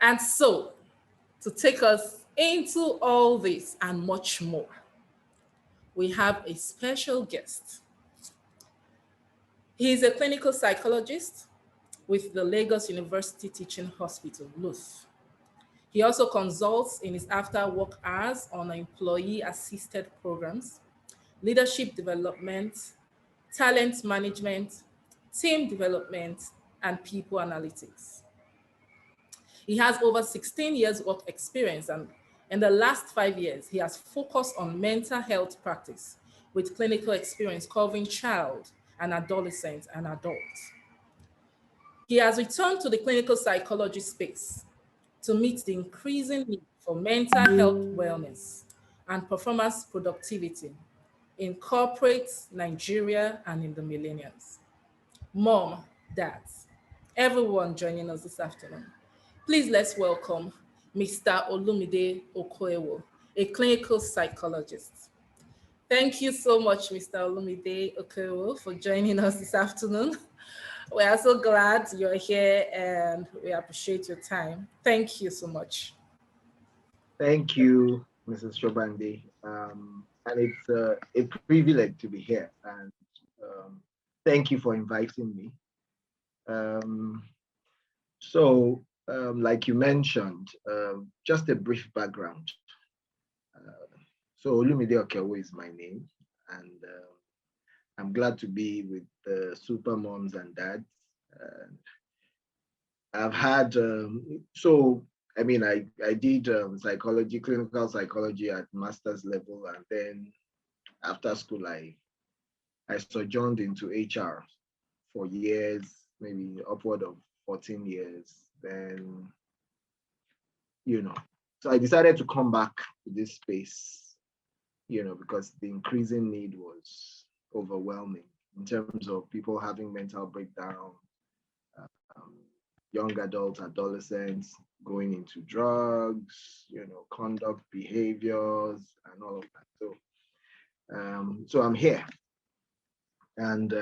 And so, to take us into all this and much more, we have a special guest. He is a clinical psychologist with the Lagos University Teaching Hospital, LUTH. He also consults in his after work hours on employee assisted programs, leadership development, talent management, team development, and people analytics. He has over 16 years work experience, and in the last 5 years, he has focused on mental health practice with clinical experience covering child and adolescent and adults. He has returned to the clinical psychology space to meet the increasing need for mental health wellness and performance productivity in corporate Nigeria and in the millennials. Mom, dads, everyone joining us this afternoon. Please let's welcome Mr. Olumide Okeowo, a clinical psychologist. Thank you so much, Mr. Olumide Okeowo, for joining us this afternoon. We are so glad you're here and we appreciate your time. Thank you so much. Thank you, Mrs. Sobande. And it's a privilege to be here. And thank you for inviting me. Like you mentioned, just a brief background. So Olumide Okeowo is my name, and I'm glad to be with the super moms and dads. I've had, I did psychology, clinical psychology at master's level, and then after school, I sojourned into HR for years, maybe upward of 14 years. Then, so I decided to come back to this space, because the increasing need was overwhelming in terms of people having mental breakdown, young adults, adolescents going into drugs, conduct behaviors and all of that. So I'm here, and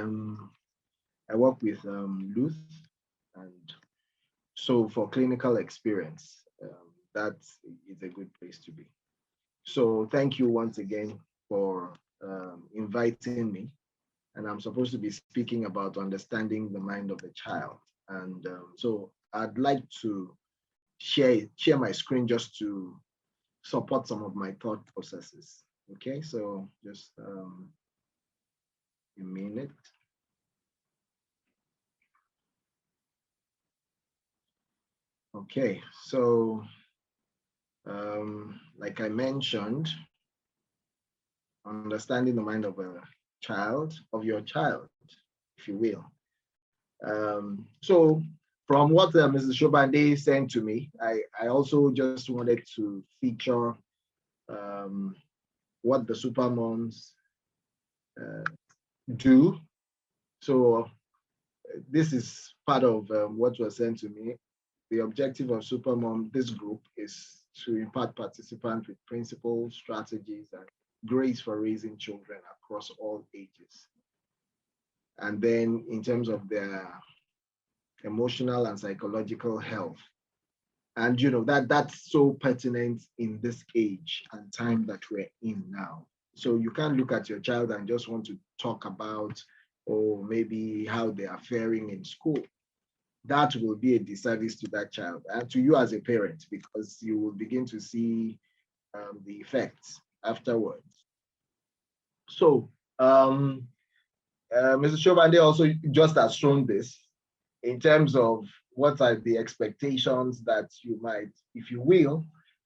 I work with LUTH, and so for clinical experience, that is a good place to be. So thank you once again for inviting me, and I'm supposed to be speaking about understanding the mind of a child. And so I'd like to share my screen just to support some of my thought processes. Okay, so just a minute. Okay, so like I mentioned, understanding the mind of a child, of your child, if you will. So from what Mrs. Sobande sent to me, I also just wanted to feature what the super moms do. So this is part of what was sent to me. The objective of Supermom, this group, is to impart participants with principles, strategies, and grace for raising children across all ages. And then in terms of their emotional and psychological health. And that's so pertinent in this age and time that we're in now. So you can't look at your child and just want to talk about, or maybe how they are faring in school. That will be a disservice to that child and to you as a parent, because you will begin to see the effects afterwards. So Mrs. Sobande also just has shown this in terms of what are the expectations that you might, if you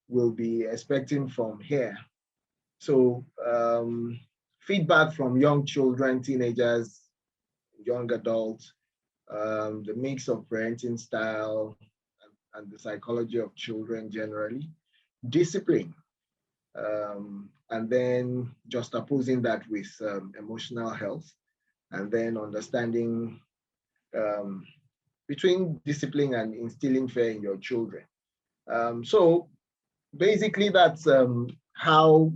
will be expecting from here. So feedback from young children, teenagers, young adults, the mix of parenting style and the psychology of children generally, discipline, and then juxtaposing that with emotional health, and then understanding between discipline and instilling fear in your children. So basically that's how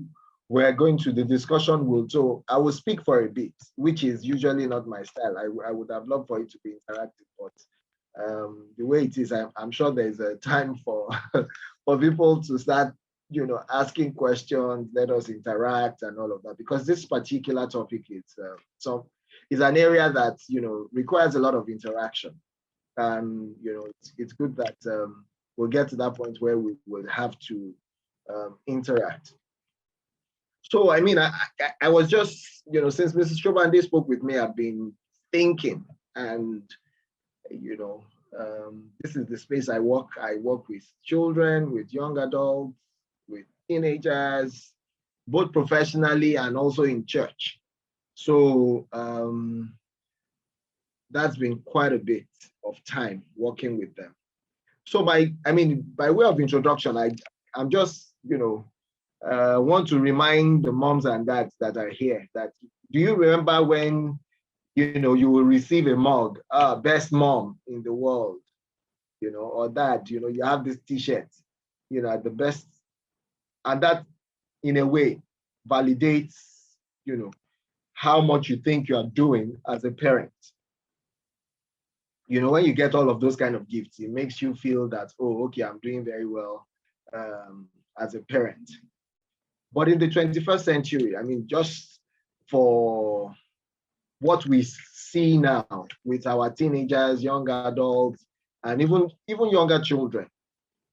we're going to the discussion. So I will speak for a bit, which is usually not my style. I would have loved for it to be interactive, but the way it is, I'm sure there's a time for for people to start, asking questions, let us interact and all of that, because this particular topic is an area that requires a lot of interaction, and it's good that we'll get to that point where we will have to interact. So I mean, I was just since Mrs. Sobande spoke with me, I've been thinking, and this is the space I work. I work with children, with young adults, with teenagers, both professionally and also in church. So that's been quite a bit of time working with them. So by way of introduction, I'm just want to remind the moms and dads that are here that, do you remember when you will receive a mug, best mom in the world, or dad, you have this t-shirt, at the best, and that in a way validates, how much you think you are doing as a parent. When you get all of those kind of gifts, it makes you feel that, oh, okay, I'm doing very well as a parent. But in the 21st century, just for what we see now with our teenagers, young adults, and even younger children,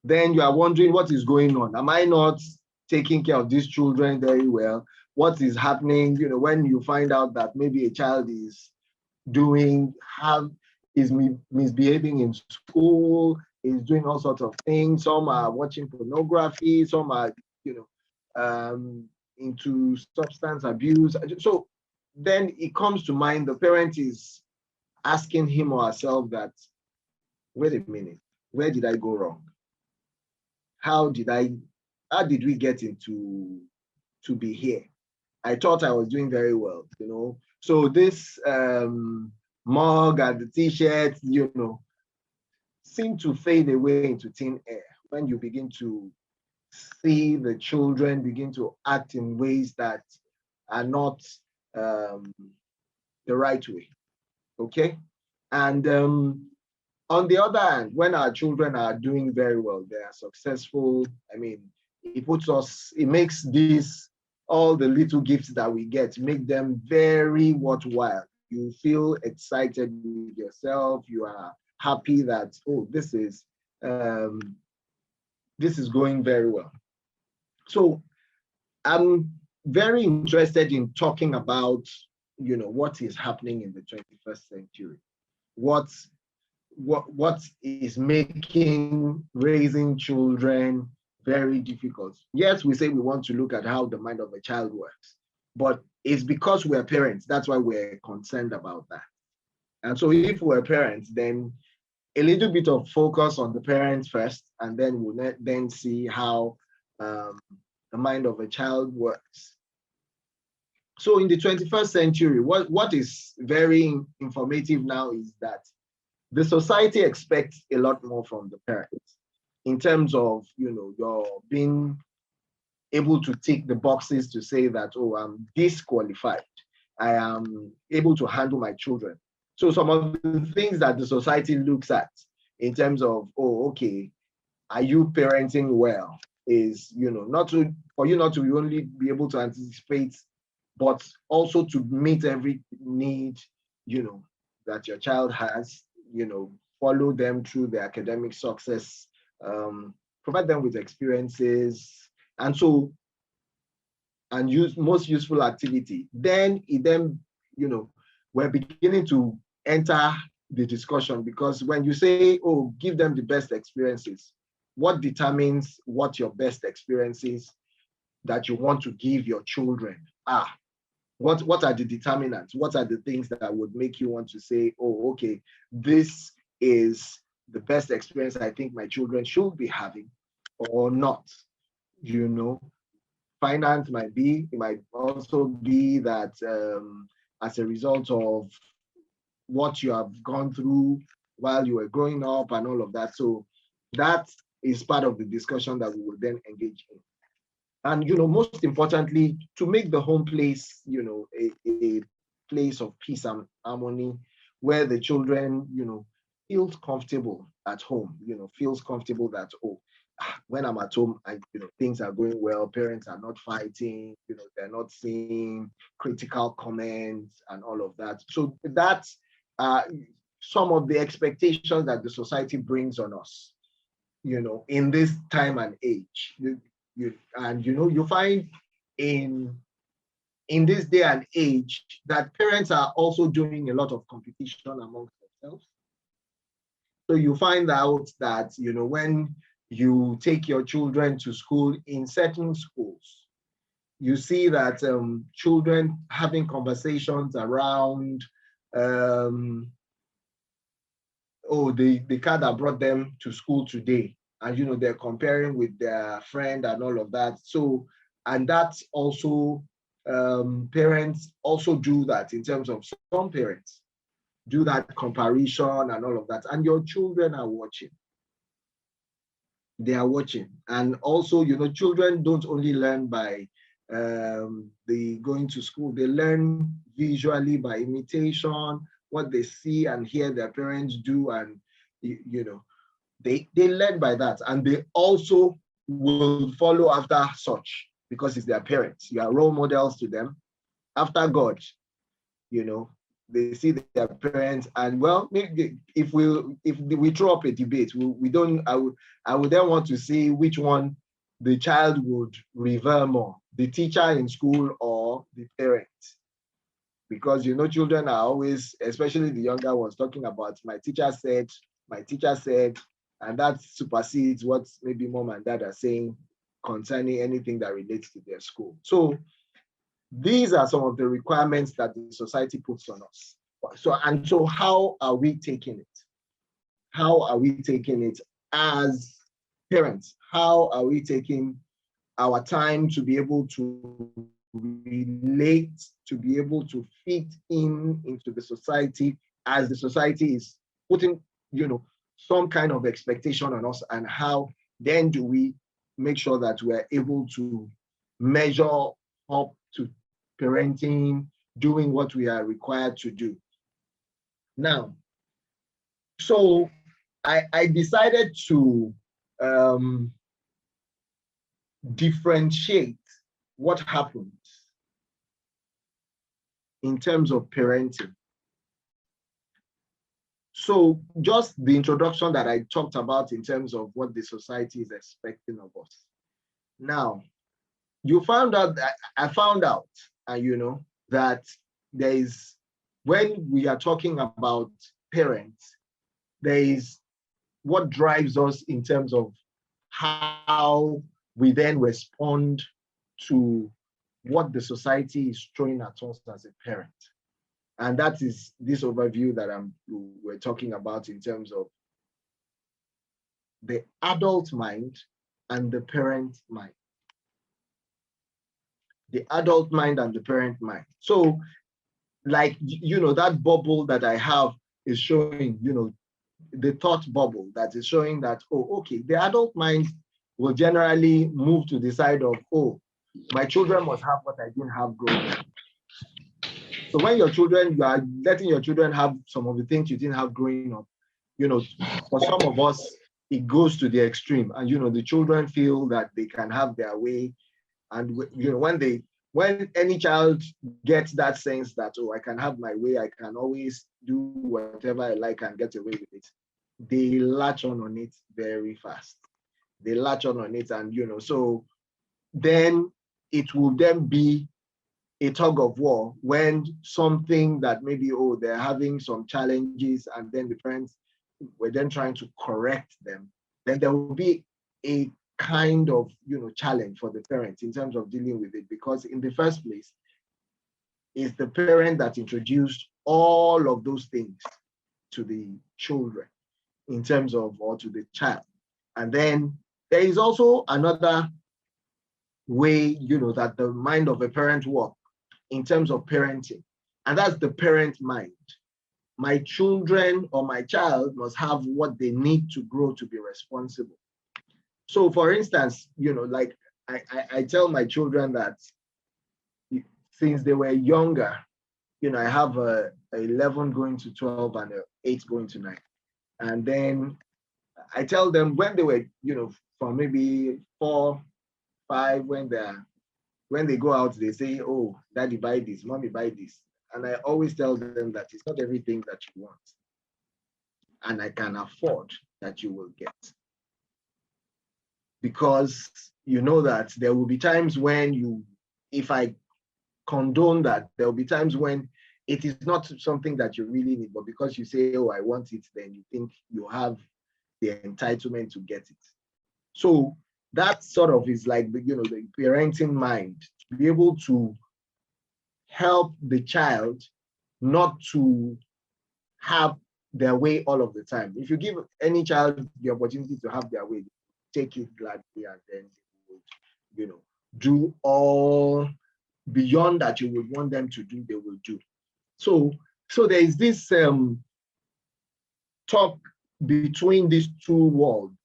then you are wondering what is going on. Am I not taking care of these children very well? What is happening, when you find out that maybe a child is misbehaving in school, is doing all sorts of things. Some are watching pornography, some are, into substance abuse. So then it comes to mind, the parent is asking him or herself that, wait a minute, where did I go wrong? How did we get to be here? I thought I was doing very well, So this mug and the t-shirt, seem to fade away into thin air when you begin to see the children begin to act in ways that are not the right way, okay? And on the other hand, when our children are doing very well, they are successful, it makes all the little gifts that we get, make them very worthwhile. You feel excited with yourself, you are happy that, oh, this is going very well. So I'm very interested in talking about, what is happening in the 21st century. What is making raising children very difficult? Yes, we say we want to look at how the mind of a child works, but it's because we're parents. That's why we're concerned about that. And so if we're parents, then a little bit of focus on the parents first, and then we'll then see how the mind of a child works. So in the 21st century, what is very informative now is that the society expects a lot more from the parents in terms of, you're being able to tick the boxes to say that, oh, I'm disqualified. I am able to handle my children. So some of the things that the society looks at in terms of, oh, okay, are you parenting well? Is, for you not to only be able to anticipate, but also to meet every need, that your child has, follow them through their academic success, provide them with experiences, and use most useful activity. Then we're beginning to enter the discussion, because when you say, oh, give them the best experiences, what determines what your best experiences that you want to give your children are? What are the determinants? What are the things that would make you want to say, oh, okay, this is the best experience I think my children should be having, or not? Finance might be, it might also be that as a result of what you have gone through while you were growing up and all of that. So that is part of the discussion that we will then engage in. And, most importantly, to make the home place, a place of peace and harmony, where the children, feels comfortable at home, feels comfortable that, oh, when I'm at home, things are going well, parents are not fighting, they're not seeing critical comments and all of that. So that's some of the expectations that the society brings on us, in this time and age. You find in this day and age that parents are also doing a lot of competition amongst themselves. So you find out that, when you take your children to school in certain schools, you see that children having conversations around, the car that brought them to school today. And, they're comparing with their friend and all of that. So, and that's also, parents also do that in terms of some parents do that comparison and all of that. And your children are watching. They are watching. And also, children don't only learn by the going to school, they learn visually by imitation, what they see and hear their parents do, and they learn by that, and they also will follow after such because it's their parents. You are role models to them. After God, they see their parents, and well, if we throw up a debate, we don't. I would then want to see which one the child would revere more, the teacher in school or the parent. Because, children are always, especially the younger ones, talking about my teacher said, and that supersedes what maybe mom and dad are saying concerning anything that relates to their school. So these are some of the requirements that the society puts on us. So how are we taking it? How are we taking it as parents? How are we taking our time to be able to relate, to be able to fit into the society, as the society is putting, some kind of expectation on us, and how then do we make sure that we're able to measure up to parenting, doing what we are required to do. Now, so I decided to differentiate what happens in terms of parenting. So just the introduction that I talked about in terms of what the society is expecting of us. Now, I found out, that there is, when we are talking about parents, there is what drives us in terms of how we then respond to what the society is throwing at us as a parent. And that is this overview that we're talking about in terms of the adult mind and the parent mind. The adult mind and the parent mind. So, like, that bubble that I have is showing, the thought bubble that is showing that, oh, okay, the adult mind will generally move to the side of, oh, my children must have what I didn't have growing up. So when you are letting your children have some of the things you didn't have growing up, for some of us, it goes to the extreme. And, the children feel that they can have their way. And, when any child gets that sense that, oh, I can have my way, I can always do whatever I like and get away with it, they latch on it very fast. They latch on it, and, so then it will then be a tug of war when something that maybe, oh, they're having some challenges, and then the parents were then trying to correct them, then there will be a kind of, challenge for the parents in terms of dealing with it, because in the first place, it's the parent that introduced all of those things to the children in terms of, or to the child. And then there is also another way, that the mind of a parent works in terms of parenting, and that's the parent mind. My children or my child must have what they need to grow to be responsible. So, for instance, like I tell my children that since they were younger, I have a 11 going to 12 and a 8 going to 9. And then I tell them when they were, from maybe 4, 5, when they go out, they say, oh, daddy buy this, mommy buy this. And I always tell them that it's not everything that you want and I can afford that you will get. Because you know that there will be times when if I condone that, there will be times when it is not something that you really need, but because you say, oh, I want it, then you think you have the entitlement to get it. So that sort of is like the parenting mind, to be able to help the child not to have their way all of the time. If you give any child the opportunity to have their way, take it gladly, and then they would, do all beyond that you would want them to do, they will do. So there is this talk between these two worlds,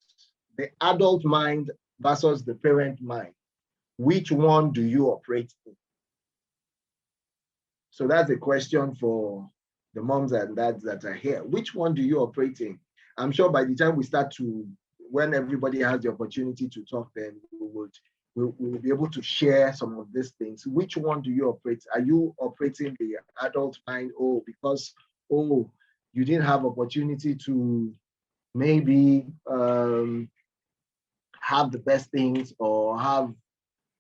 the adult mind versus the parent mind. Which one do you operate in? So that's a question for the moms and dads that are here. Which one do you operate in? I'm sure by the time we start when everybody has the opportunity to talk, then we'll be able to share some of these things. Which one do you operate? Are you operating the adult mind? Because you didn't have opportunity to maybe have the best things or have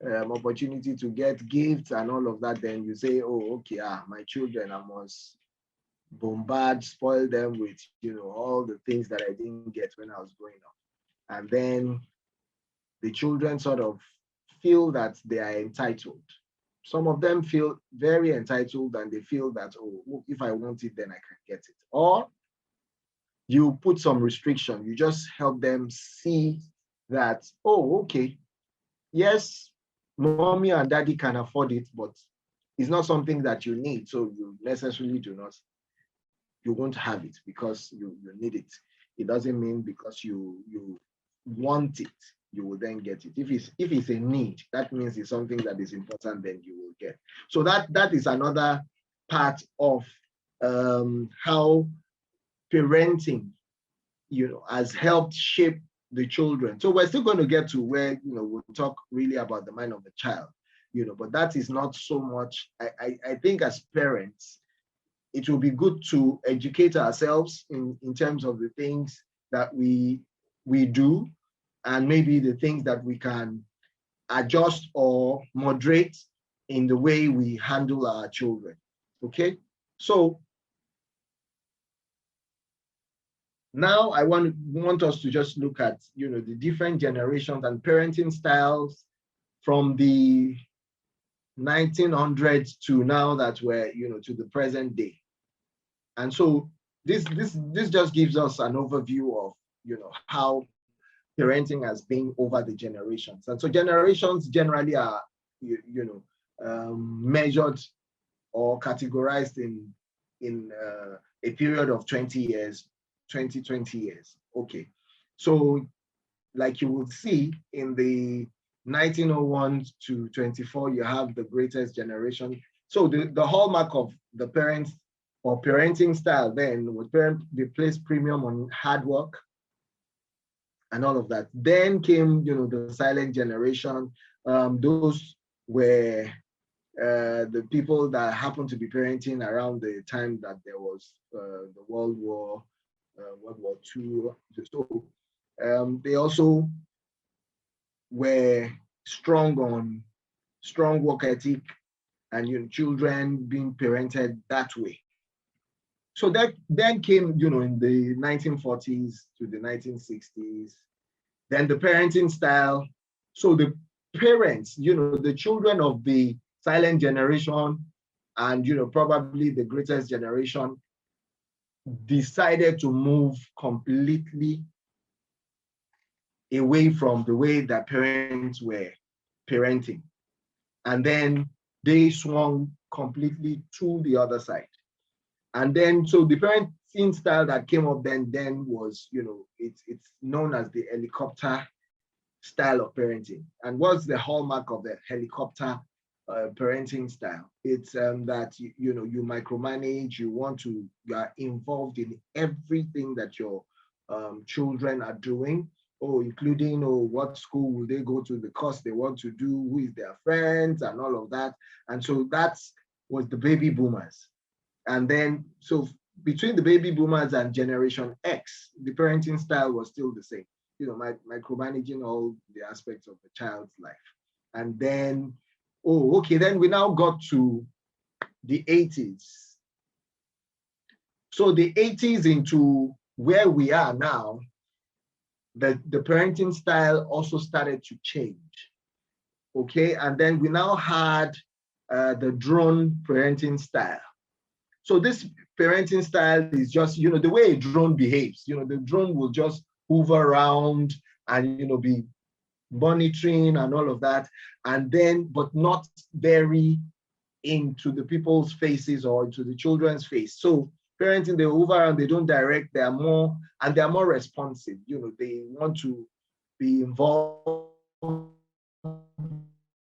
opportunity to get gifts and all of that, then you say, okay, my children, I must bombard, spoil them with, all the things that I didn't get when I was growing up. And then the children sort of feel that they are entitled. Some of them feel very entitled and they feel that, if I want it, then I can get it. Or you put some restriction, you just help them see that, okay, yes, mommy and daddy can afford it, but it's not something that you need, so you necessarily you won't have it because you need it. It doesn't mean because you want it, you will then get it. If it's a need, that means it's something that is important, then you will get. So that is another part of how parenting, has helped shape the children. So we're still going to get to where, we'll talk really about the mind of the child, but that is not so much. I think as parents, it will be good to educate ourselves in terms of the things that we do, and maybe the things that we can adjust or moderate in the way we handle our children. Okay, so now I want us to just look at, the different generations and parenting styles from the 1900s to now that we're, to the present day. And so this just gives us an overview of, how parenting has been over the generations. And so generations generally are, measured or categorized in a period of 20 years. Okay, so like you will see in the 1901 to 24, you have the greatest generation. So the hallmark of the parents or parenting style then was they placed premium on hard work and all of that. Then came, the silent generation. Those were the people that happened to be parenting around the time that there was the World War II. So they also were strong work ethic and children being parented that way. So that then came, in the 1940s to the 1960s, then the parenting style. So the parents, the children of the silent generation and, probably the greatest generation decided to move completely away from the way that parents were parenting. And then they swung completely to the other side. And then, so the parenting style that came up then was, it's known as the helicopter style of parenting. And what's the hallmark of the helicopter parenting style? It's that, you micromanage, you are involved in everything that your children are doing, including what school will they go to, the course they want to do, who is their friends, and all of that. And so that was the baby boomers. And then, so between the baby boomers and Generation X, the parenting style was still the same. Micromanaging all the aspects of the child's life. And then, then we now got to the 80s. So the 80s into where we are now, the parenting style also started to change. Okay, and then we now had the drone parenting style. So this parenting style is just, the way a drone behaves. The drone will just hover around and, be monitoring and all of that, and then, but not very into the people's faces or into the children's face. So parenting, they hover and they don't direct, they're more responsive. They want to be involved,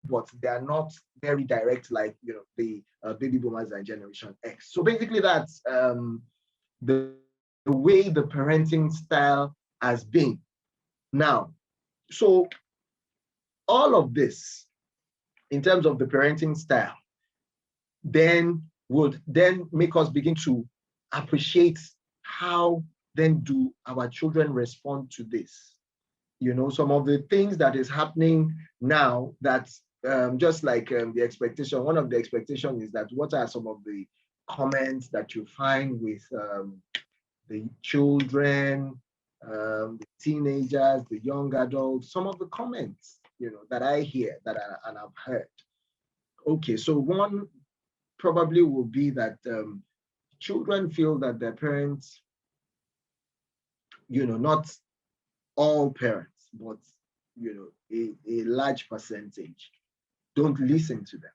but they are not very direct like, the baby boomers and Generation X. So basically that's the way the parenting style has been. Now, so all of this in terms of the parenting style then would then make us begin to appreciate how then do our children respond to this. Some of the things that is happening now that just like the expectation, one of the expectations is that what are some of the comments that you find with the children, the teenagers, the young adults, some of the comments, that I hear and I've heard. Okay, so one probably will be that children feel that their parents, not all parents, but a large percentage don't listen to them.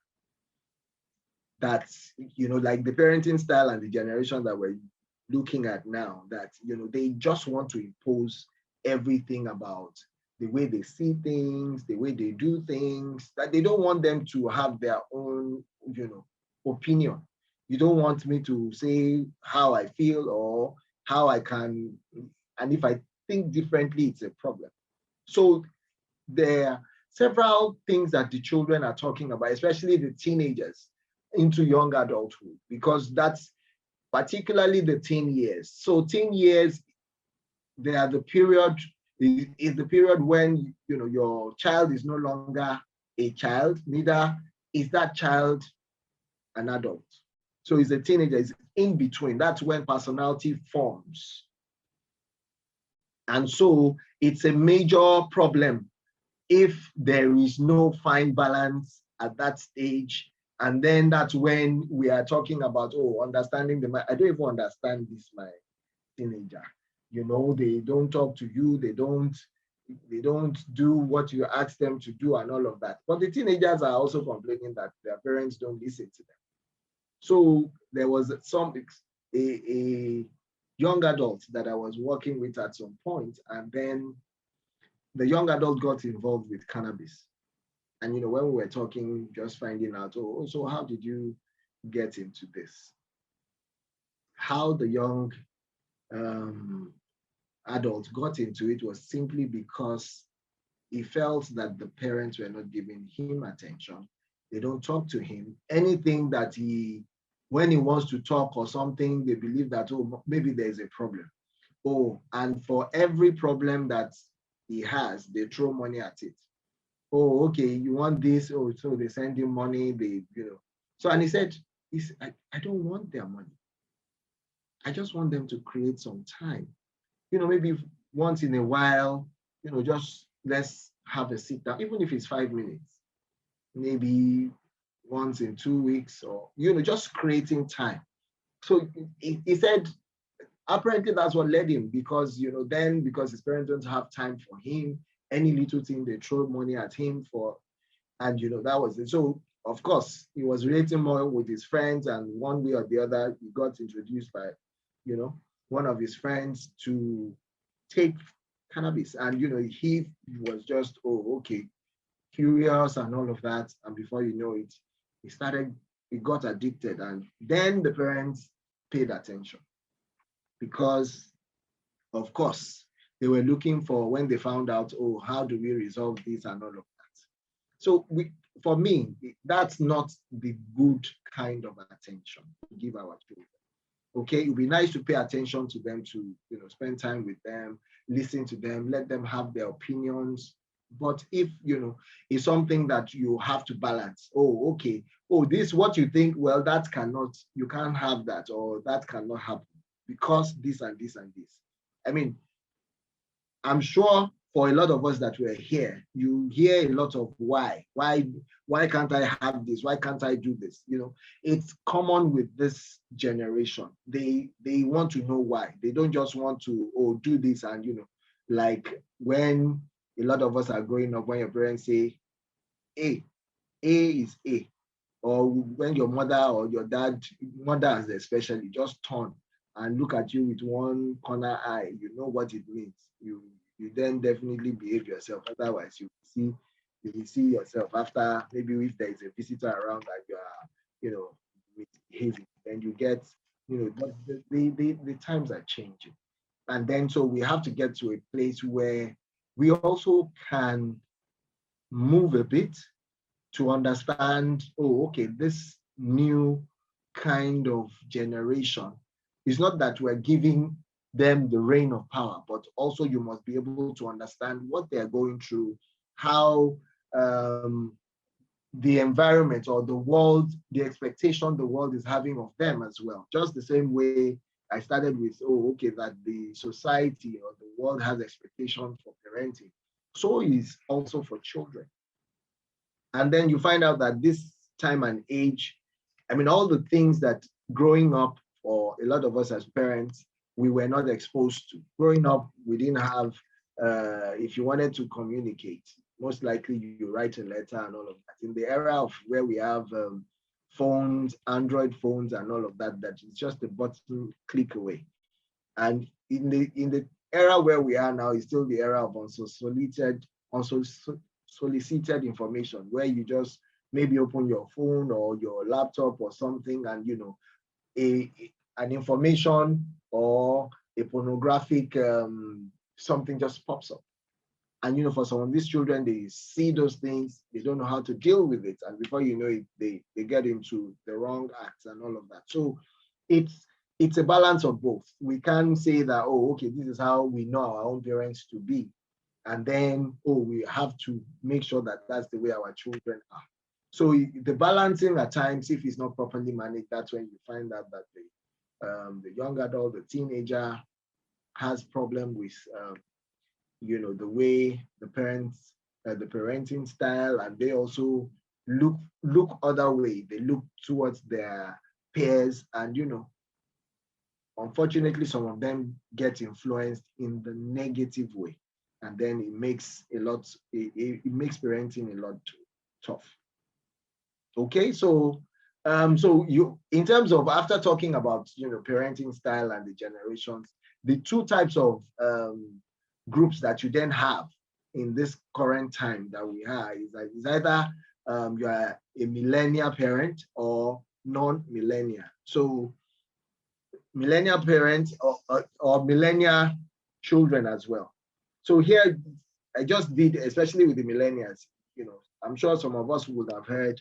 That's, like the parenting style and the generation that we're looking at now, that, they just want to impose everything about the way they see things, the way they do things, that they don't want them to have their own, opinion. You don't want me to say how I feel or how I can, and if I think differently, it's a problem. So there are several things that the children are talking about, especially the teenagers into young adulthood, because that's particularly the teen years. So teen years, they are the period, is the period when your child is no longer a child, neither is that child an adult. So he's a teenager, it's in between. That's when personality forms. And so it's a major problem if there is no fine balance at that stage. And then that's when we are talking about, understanding I don't even understand this, my teenager. They don't talk to you, they don't do what you ask them to do and all of that. But the teenagers are also complaining that their parents don't listen to them. So there was a young adult that I was working with at some point, and then the young adult got involved with cannabis. And when we were talking, just finding out, so how did you get into this? How the young adult got into it was simply because he felt that the parents were not giving him attention. They don't talk to him. Anything that when he wants to talk or something, they believe that, maybe there's a problem. And for every problem that he has, they throw money at it. Okay, you want this? So they send him money, So, and he said, I don't want their money. I just want them to create some time. Maybe once in a while, just let's have a sit down, even if it's 5 minutes, maybe once in 2 weeks, or, just creating time. So he said, apparently that's what led him, because, then because his parents don't have time for him, any little thing they throw money at him for, and, that was it. So, of course, he was relating more with his friends, and one way or the other, he got introduced by, one of his friends to take cannabis. And, he was just, okay, curious and all of that. And before you know it, he got addicted. And then the parents paid attention, because of course, they were looking for when they found out, oh, how do we resolve this and all of that. So for me, that's not the good kind of attention to give our children. Okay, it would be nice to pay attention to them, to spend time with them, listen to them, let them have their opinions. But if it's something that you have to balance. Oh, okay. Oh, this what you think. Well, you can't have that, or that cannot happen because this and this and this. I mean, I'm sure for a lot of us that were here, you hear a lot of why can't I have this? Why can't I do this? It's common with this generation. They want to know why. They don't just want to do this and like when a lot of us are growing up, when your parents say A is A, or when your mother or your dad, mothers especially, just turn and look at you with one corner eye, you know what it means. You then definitely behave yourself. Otherwise, you will see yourself after, maybe if there is a visitor around that you are, misbehaving, then you get, the times are changing. And then so we have to get to a place where we also can move a bit to understand, oh, okay, this new kind of generation, it's not that we're giving them the reign of power, but also you must be able to understand what they're going through, how the environment or the world, the expectation the world is having of them as well. Just the same way I started with, oh, okay, that the society or the world has expectations for parenting. So is also for children. And then you find out that this time and age, I mean, all the things that growing up for a lot of us as parents, we were not exposed to. Growing up, we didn't have, if you wanted to communicate, most likely you write a letter and all of that. In the era of where we have phones, Android phones and all of that, that is just a button click away. And in the era where we are now, is still the era of unsolicited information, where you just maybe open your phone or your laptop or something, and an information or a pornographic something just pops up. And for some of these children, they see those things, they don't know how to deal with it, and before you know it, they get into the wrong acts and all of that. So it's a balance of both. We can't say that, oh, okay, this is how we know our own parents to be, and then, oh, we have to make sure that that's the way our children are. So the balancing at times, if it's not properly managed, that's when you find out that the young adult, the teenager, has problem with the way the parents, the parenting style, and they also look other way. They look towards their peers, and unfortunately, some of them get influenced in the negative way, and then it makes it makes parenting a lot tough. Okay, so you, in terms of, after talking about parenting style and the generations, the two types of groups that you then have in this current time that we have is either you are a millennial parent or non-millennial. So millennial parents or millennial children as well. So here, I just did, especially with the millennials, I'm sure some of us would have heard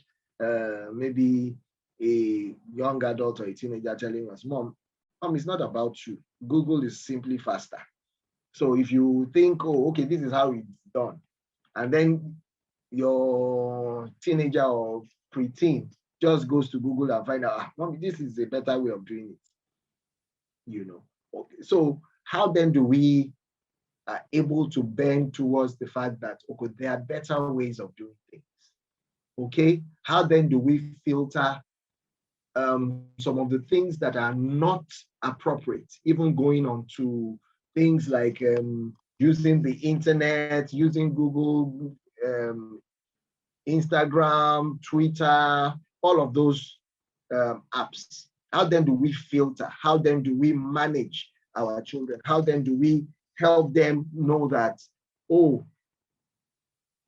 maybe a young adult or a teenager telling us, Mom, it's not about you. Google is simply faster. So if you think, oh, okay, this is how it's done, and then your teenager or preteen just goes to Google and find out, Mom, this is a better way of doing it. Okay. So how then do we are able to bend towards the fact that, okay, there are better ways of doing things? Okay, how then do we filter some of the things that are not appropriate, even going on to things like using the internet, using Google, Instagram, Twitter, all of those apps? How then do we filter? How then do we manage our children? How then do we help them know that, oh,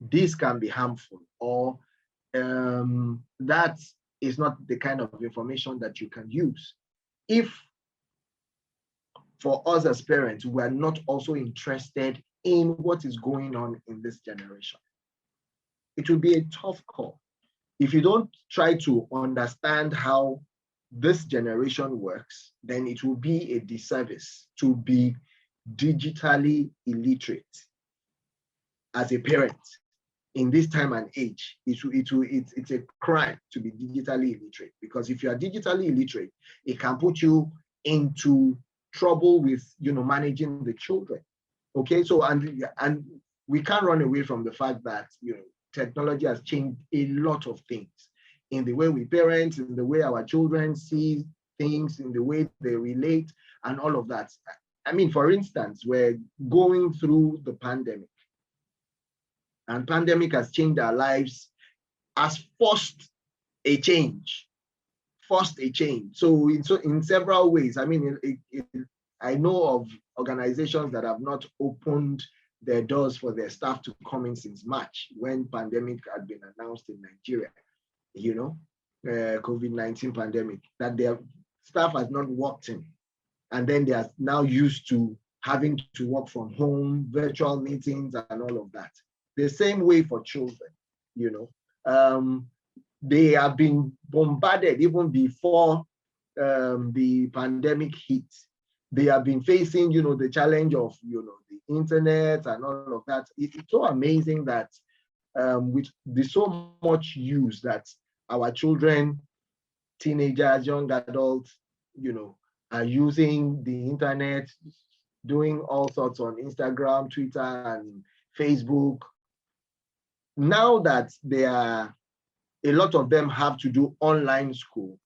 this can be harmful, or that is not the kind of information that you can use? If for us as parents, we are not also interested in what is going on in this generation. It will be a tough call. If you don't try to understand how this generation works, then it will be a disservice to be digitally illiterate as a parent in this time and age. It's a crime to be digitally illiterate, because if you are digitally illiterate, it can put you into trouble with managing the children. Okay, so and we can't run away from the fact that technology has changed a lot of things in the way we parent, in the way our children see things, in the way they relate, and all of that. I mean, for instance, we're going through the pandemic, and pandemic has changed our lives, has forced a change. So in several ways. I mean, I know of organizations that have not opened their doors for their staff to come in since March, when pandemic had been announced in Nigeria, COVID-19 pandemic, that their staff has not worked in. And then they are now used to having to work from home, virtual meetings, and all of that. The same way for children, they have been bombarded even before the pandemic hit. They have been facing, the challenge of, the internet and all of that. It's so amazing that with the so much use that our children, teenagers, young adults, are using the internet, doing all sorts on Instagram, Twitter, and Facebook. Now that a lot of them have to do online school.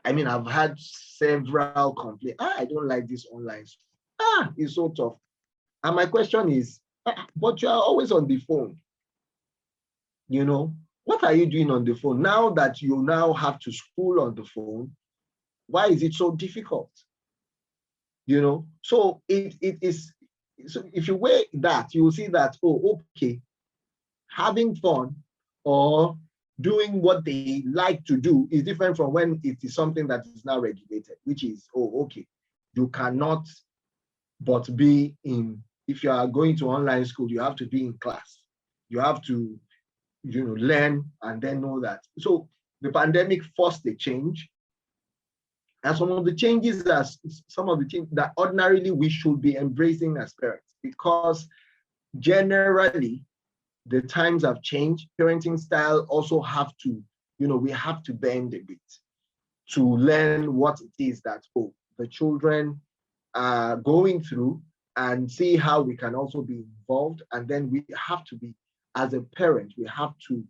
I mean, I've had several complaints. I don't like this online school. It's so tough. And my question is, but you are always on the phone. What are you doing on the phone? Now that you now have to school on the phone, why is it so difficult? So it is. So if you weigh that, you will see that, okay, having fun or doing what they like to do is different from when it is something that is now regulated, which is, okay, you cannot but be in, if you are going to online school, you have to be in class. You have to, learn and then know that. So the pandemic forced a change. And some of the changes that ordinarily we should be embracing as parents, because generally the times have changed. Parenting style also have to, we have to bend a bit to learn what it is that the children are going through, and see how we can also be involved. And then we have to be, as a parent, we have to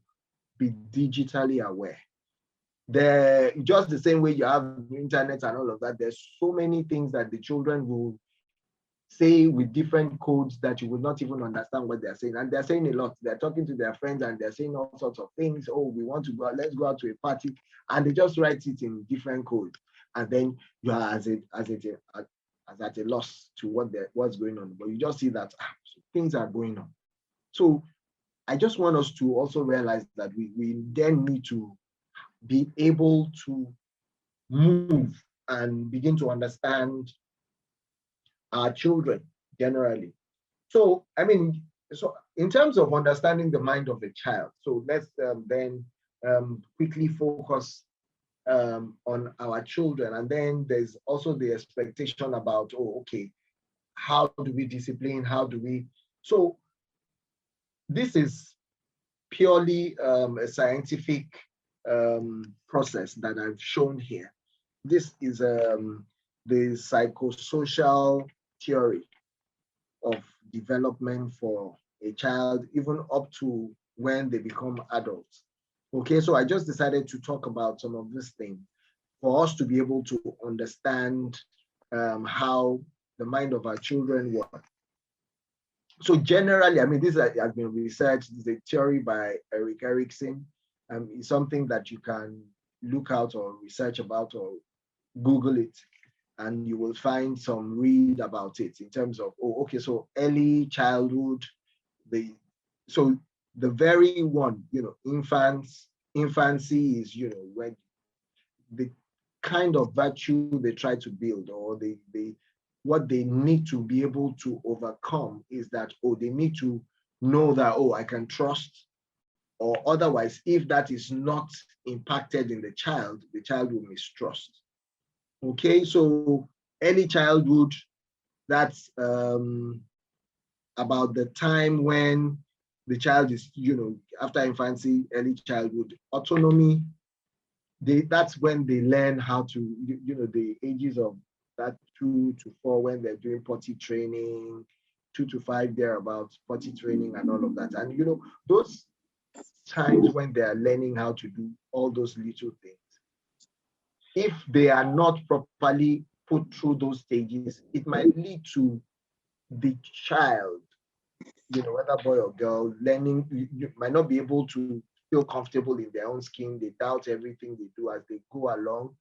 be digitally aware. Just the same way you have internet and all of that, there's so many things that the children will say with different codes that you will not even understand what they're saying. And they're saying a lot. They're talking to their friends and they're saying all sorts of things. We want to go out, let's go out to a party. And they just write it in different codes. And then you are as at a loss to what's going on. But you just see that things are going on. So I just want us to also realize that we then need to be able to move and begin to understand our children generally. So, so in terms of understanding the mind of a child, so let's then quickly focus on our children. And then there's also the expectation about, okay, how do we discipline? So this is purely a scientific process that I've shown here. This is the psychosocial theory of development for a child, even up to when they become adults. Okay, so I just decided to talk about some of these things for us to be able to understand how the mind of our children work. So generally, this has been researched. This is a theory by Erik Erikson. It's something that you can look out or research about or Google it, and you will find some read about it in terms of, so early childhood, the very one, infancy is, when the kind of virtue they try to build, or what they need to be able to overcome is that, oh, they need to know that, oh, I can trust, or otherwise, if that is not impacted in the child will mistrust. Okay, so early childhood, that's about the time when the child is, after infancy, early childhood, autonomy, that's when they learn how to, the ages of that 2 to 4, when they're doing potty training, 2 to 5, they're about potty training and all of that. And, those times when they are learning how to do all those little things, if they are not properly put through those stages, it might lead to the child, whether boy or girl, learning, you might not be able to feel comfortable in their own skin. They doubt everything they do as they go along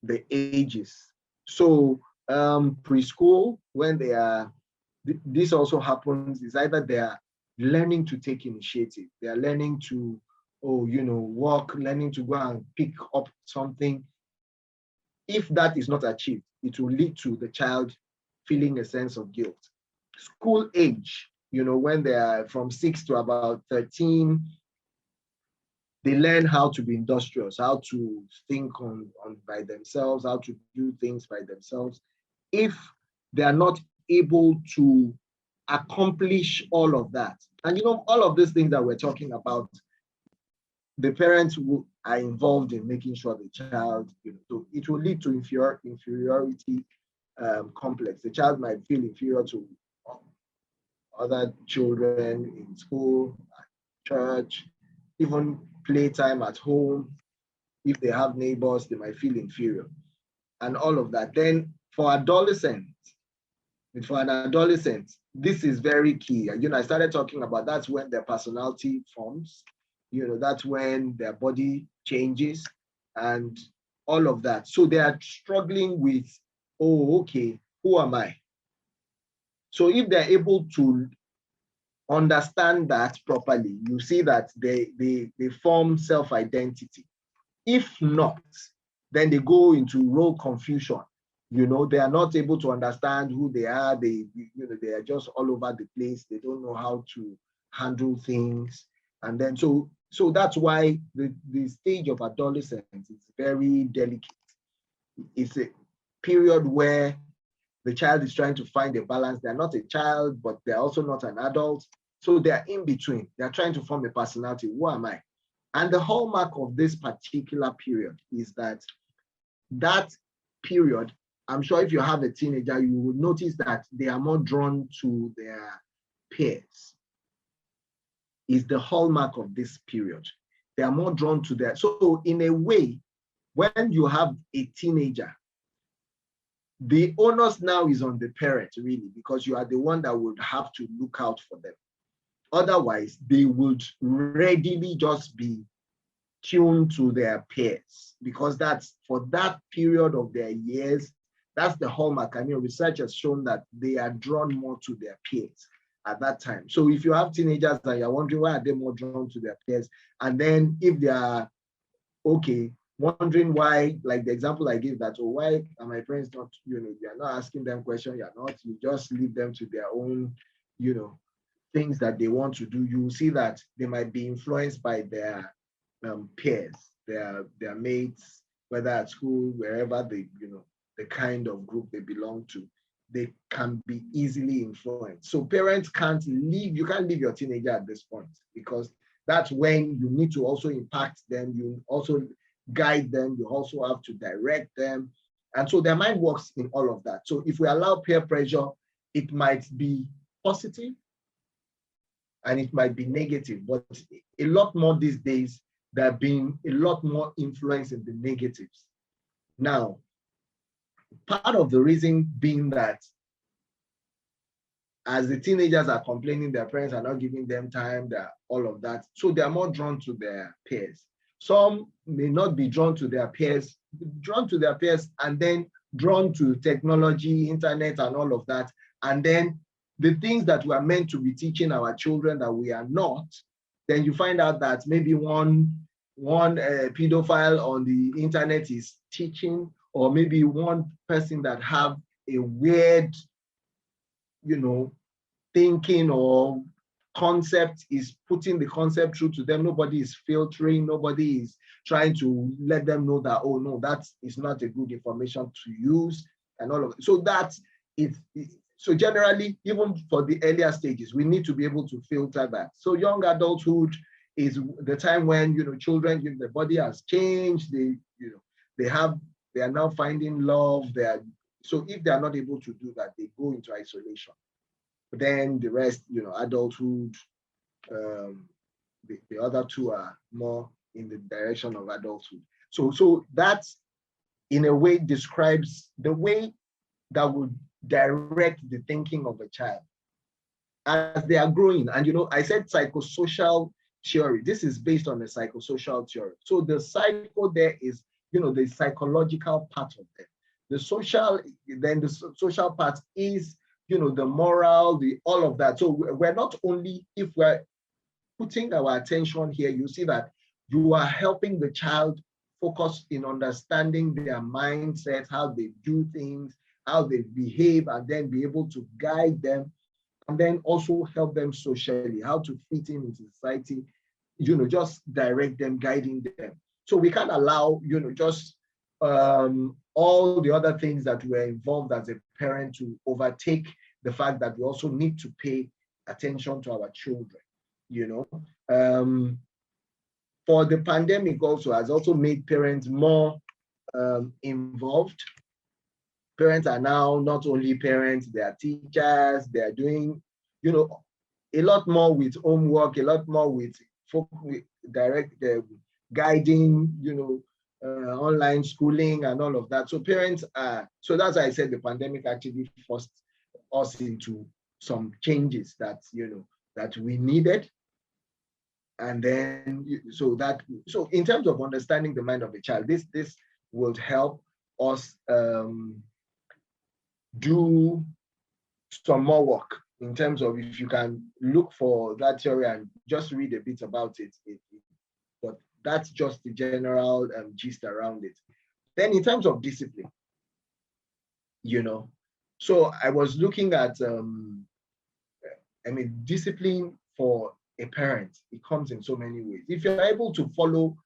the ages. So preschool, when they are, this also happens, is either they are learning to take initiative, they are learning to, walk, learning to go and pick up something. If that is not achieved, it will lead to the child feeling a sense of guilt. School age, when they are from 6 to about 13, they learn how to be industrious, how to think on by themselves, how to do things by themselves. If they are not able to accomplish all of that, and all of these things that we're talking about, the parents who are involved in making sure the child, so it will lead to inferiority complex. The child might feel inferior to other children in school, at church, even playtime at home. If they have neighbors, they might feel inferior and all of that. Then for an adolescent, this is very key. I started talking about that's when their personality forms, that's when their body changes and all of that. So they are struggling with, oh, okay, who am I? So if they're able to understand that properly, you see that they form self-identity. If not, then they go into role confusion. They are not able to understand who they are. They are just all over the place. They don't know how to handle things. And then so that's why the stage of adolescence is very delicate. It's a period where the child is trying to find a balance. They're not a child, but they're also not an adult. So they're in between. They're trying to form a personality. Who am I? And the hallmark of this particular period is that period, I'm sure if you have a teenager, you will notice that they are more drawn to their peers. Is the hallmark of this period. They are more drawn to their, so in a way, when you have a teenager, the onus now is on the parent, really, because you are the one that would have to look out for them. Otherwise, they would readily just be tuned to their peers, because that's for that period of their years, that's the hallmark. Research has shown that they are drawn more to their peers at that time. So if you have teenagers and you're wondering why are they more drawn to their peers, and then if they are wondering why, like the example I gave, that, why are my friends not, you're not asking them questions, you just leave them to their own, things that they want to do. You see that they might be influenced by their peers, their mates, whether at school, wherever they, the kind of group they belong to, they can be easily influenced. So parents you can't leave your teenager at this point, because that's when you need to also impact them. You also guide them. You also have to direct them. And so their mind works in all of that. So if we allow peer pressure, it might be positive and it might be negative, but a lot more these days, there have been a lot more influence in the negatives. Now, part of the reason being that as the teenagers are complaining, their parents are not giving them time, all of that. So they are more drawn to their peers. Some may not be drawn to their peers, and then drawn to technology, internet, and all of that. And then the things that we are meant to be teaching our children that we are not, then you find out that maybe one pedophile on the internet is teaching or maybe one person that have a weird, thinking or concept, is putting the concept through to them. Nobody is filtering, nobody is trying to let them know that, oh no, that is not a good information to use and all of it. So that it, so generally, even for the earlier stages, we need to be able to filter that. So young adulthood is the time when, children, the body has changed, they are now finding love. So if they are not able to do that, they go into isolation. Then the rest, adulthood, the other two are more in the direction of adulthood. So that in a way describes the way that would direct the thinking of a child as they are growing. And I said psychosocial theory. This is based on the psychosocial theory. So the psycho there is, the psychological part of them. The social part is, the moral, all of that. So we're not only, if we're putting our attention here, you see that you are helping the child focus in understanding their mindset, how they do things, how they behave, and then be able to guide them, and then also help them socially, how to fit in into society, just direct them, guiding them. So we can't allow, just all the other things that were involved as a parent to overtake the fact that we also need to pay attention to our children. For the pandemic also has also made parents more involved. Parents are now not only parents, they are teachers, they are doing, a lot more with homework, a lot more with direct guiding, online schooling and all of that. So parents are, so that's why I said the pandemic actually forced us into some changes that, that we needed. And then, so in terms of understanding the mind of a child, this will help us do some more work in terms of, if you can look for that theory and just read a bit about it, but that's just the general gist around it. Then in terms of discipline, so I was looking at, discipline for a parent, it comes in so many ways. If you're able to follow,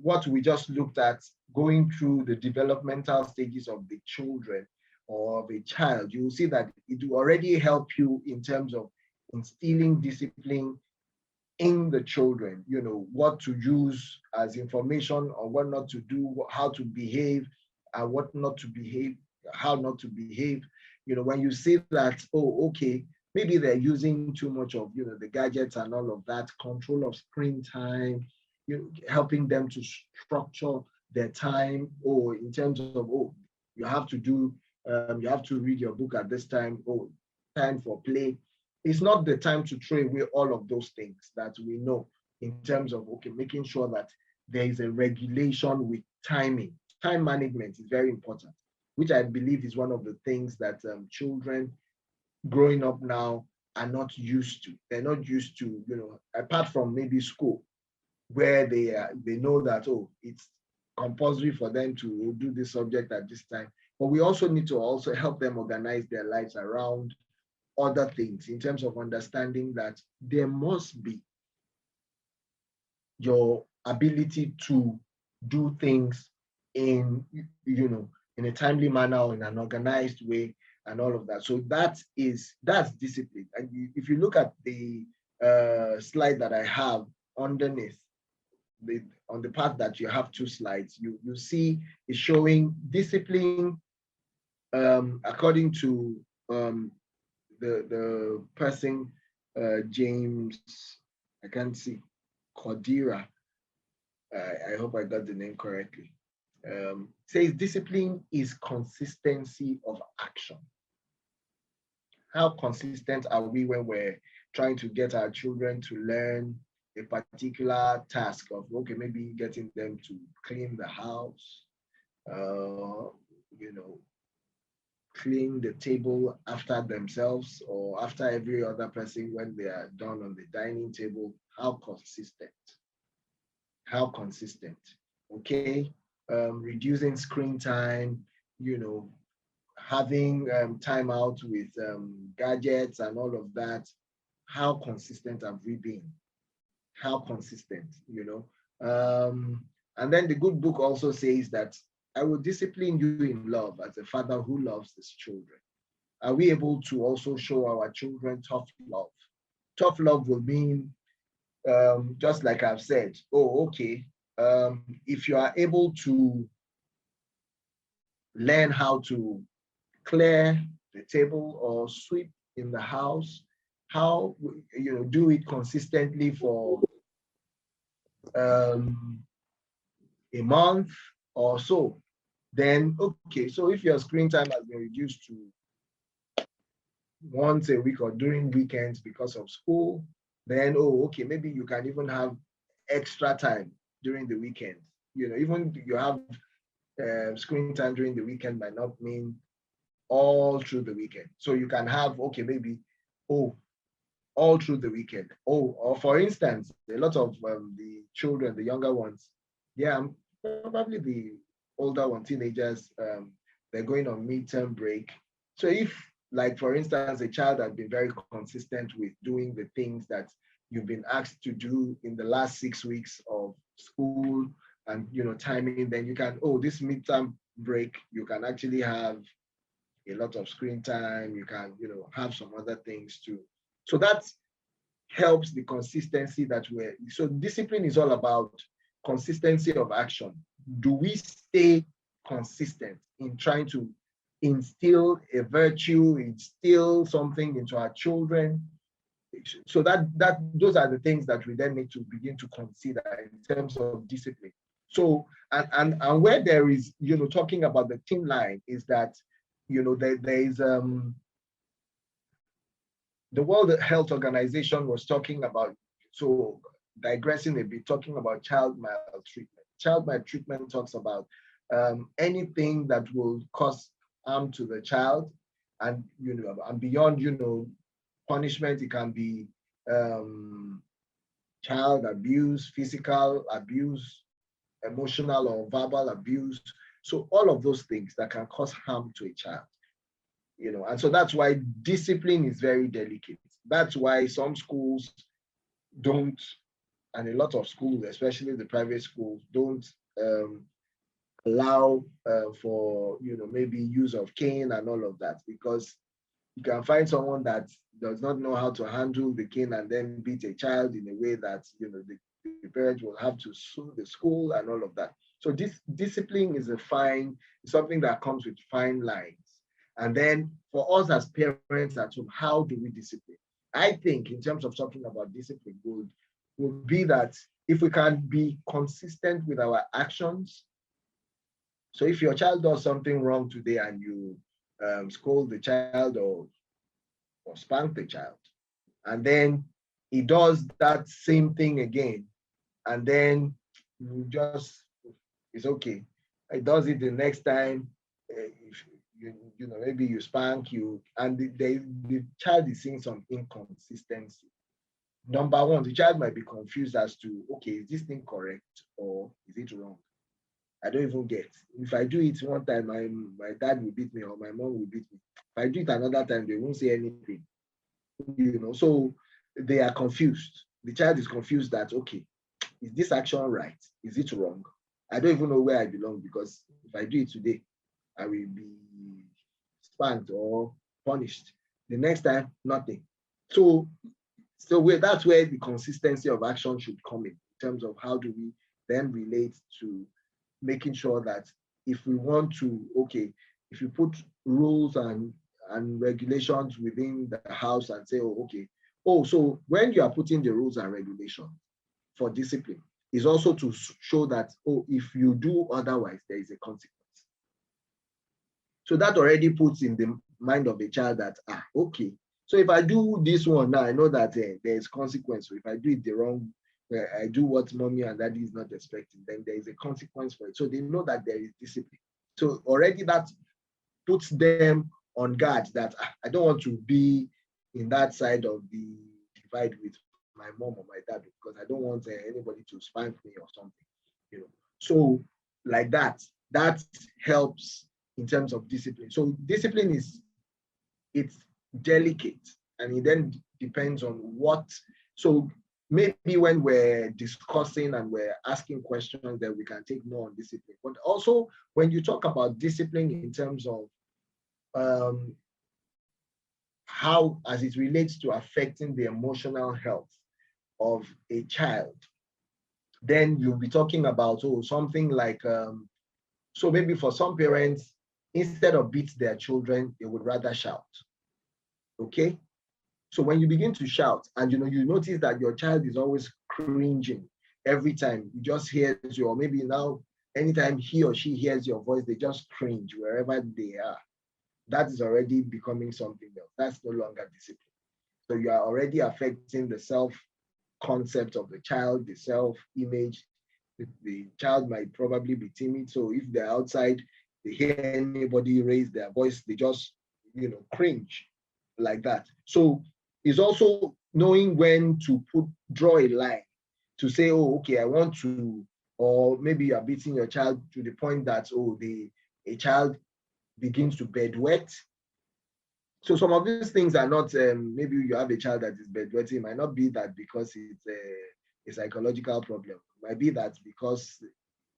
what we just looked at, going through the developmental stages of the children or of a child, you will see that it will already help you in terms of instilling discipline in the children, what to use as information or what not to do, how to behave, and what not to behave, how not to behave. When you see that, oh, okay, maybe they're using too much of, the gadgets and all of that, control of screen time, helping them to structure their time, or in terms of, oh, you have to read your book at this time, oh, time for play. It's not the time to throw away all of those things that we know in terms of, okay, making sure that there is a regulation with timing. Time management is very important, which I believe is one of the things that children growing up now are not used to. They're not used to, apart from maybe school, where they know that, oh, it's compulsory for them to do this subject at this time. But we also need to also help them organize their lives around other things, in terms of understanding that there must be your ability to do things in, in a timely manner or in an organized way and all of that. So that's discipline. And if you look at the slide that I have underneath, on the part that you have two slides, you see it's showing discipline according to the person, James, I can't see, Cordira. I hope I got the name correctly. Says discipline is consistency of action. How consistent are we when we're trying to get our children to learn a particular task of, okay, maybe getting them to clean the house, clean the table after themselves or after every other person when they are done on the dining table? How consistent? Okay. reducing screen time, having time out with gadgets and all of that. How consistent have we been? How consistent? And then the good book also says that I will discipline you in love as a father who loves his children. Are we able to also show our children tough love? Tough love will mean, just like I've said, oh, okay, if you are able to learn how to clear the table or sweep in the house, how do it consistently for a month or so, then okay. So if your screen time has been reduced to once a week or during weekends because of school, then oh, okay, maybe you can even have extra time during the weekend. Even you have screen time during the weekend might not mean all through the weekend. So you can have, okay, maybe, oh, all through the weekend. Oh, or for instance, a lot of the children, the younger ones, yeah, probably the older one, teenagers, they're going on midterm break. So if, like, for instance, a child has been very consistent with doing the things that you've been asked to do in the last 6 weeks of school and, timing, then you can, oh, this midterm break, you can actually have a lot of screen time. You can, have some other things too. So that helps the consistency that so discipline is all about consistency of action. Do we stay consistent in trying to instill a virtue, instill something into our children? So that those are the things that we then need to begin to consider in terms of discipline. So and where there is, talking about the thin line is that, there is the World Health Organization was talking about, so digressing a bit, talking about child maltreatment. Child maltreatment talks about anything that will cause harm to the child, and and beyond, punishment. It can be child abuse, physical abuse, emotional or verbal abuse. So all of those things that can cause harm to a child. And so that's why discipline is very delicate. That's why some schools don't, and a lot of schools, especially the private schools, don't allow for, maybe use of cane and all of that, because you can find someone that does not know how to handle the cane and then beat a child in a way that, the parents will have to sue the school and all of that. So this discipline is something that comes with fine lines. And then for us as parents at home, how do we discipline? I think in terms of talking about discipline would be that if we can be consistent with our actions. So if your child does something wrong today and you scold the child or spank the child, and then he does that same thing again, and then it's okay. He does it the next time. If maybe you spank you, and the child is seeing some inconsistency. Number one, the child might be confused as to, okay, is this thing correct or is it wrong? I don't even get. If I do it one time, my dad will beat me or my mom will beat me. If I do it another time, they won't say anything. So they are confused. The child is confused that, okay, is this action right? Is it wrong? I don't even know where I belong, because if I do it today, I will be spanked or punished. The next time, nothing. So that's where the consistency of action should come in terms of how do we then relate to making sure that if we want to, okay, if you put rules and regulations within the house and say, oh, okay, so when you are putting the rules and regulations for discipline, is also to show that, if you do otherwise, there is a consequence. So that already puts in the mind of the child that, okay, so if I do this one now, I know that there is consequence. So if I do it the wrong way, I do what mommy and daddy is not expecting, then there is a consequence for it. So they know that there is discipline. So already that puts them on guard that I don't want to be in that side of the divide with my mom or my dad, because I don't want anybody to spank me or something. So like that. That helps in terms of discipline. So discipline it's delicate, and it then depends on what. So maybe when we're discussing and we're asking questions, that we can take more on discipline. But also when you talk about discipline in terms of um, how, as it relates to affecting the emotional health of a child, then you'll be talking about something like so maybe for some parents, instead of beat their children, they would rather shout. Okay. So when you begin to shout and you notice that your child is always cringing every time he just hears you, or maybe now anytime he or she hears your voice, they just cringe wherever they are. That is already becoming something else. That's no longer discipline. So you are already affecting the self concept of the child, the self image. The child might probably be timid. So if they're outside, they hear anybody raise their voice, they just, cringe like that. So it's also knowing when to draw a line to say, oh, okay, I want to, or maybe you are beating your child to the point that, a child begins to bedwet. So some of these things are not, maybe you have a child that is bedwetting, it might not be that because it's a psychological problem. It might be that because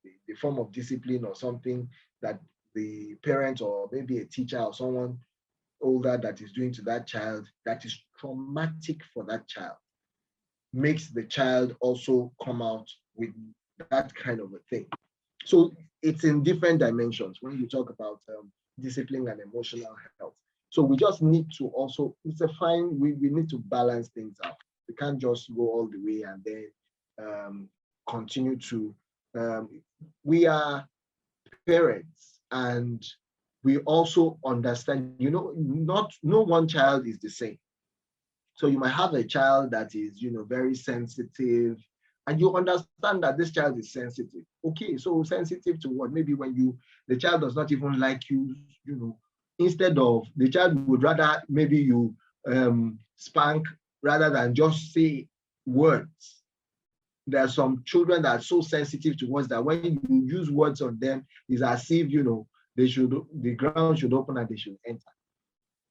the form of discipline or something that the parent or maybe a teacher or someone older that is doing to that child that is traumatic for that child makes the child also come out with that kind of a thing. So it's in different dimensions when you talk about discipline and emotional health. So we just need to also, it's a fine, we need to balance things out. We can't just go all the way and then continue to, we are parents and we also understand, not no one child is the same. So you might have a child that is, very sensitive, and you understand that this child is sensitive. Okay, so sensitive to what? Maybe when the child does not even like you, instead of the child would rather maybe you spank rather than just say words. There are some children that are so sensitive to words that when you use words on them, it's as if the ground should open and they should enter.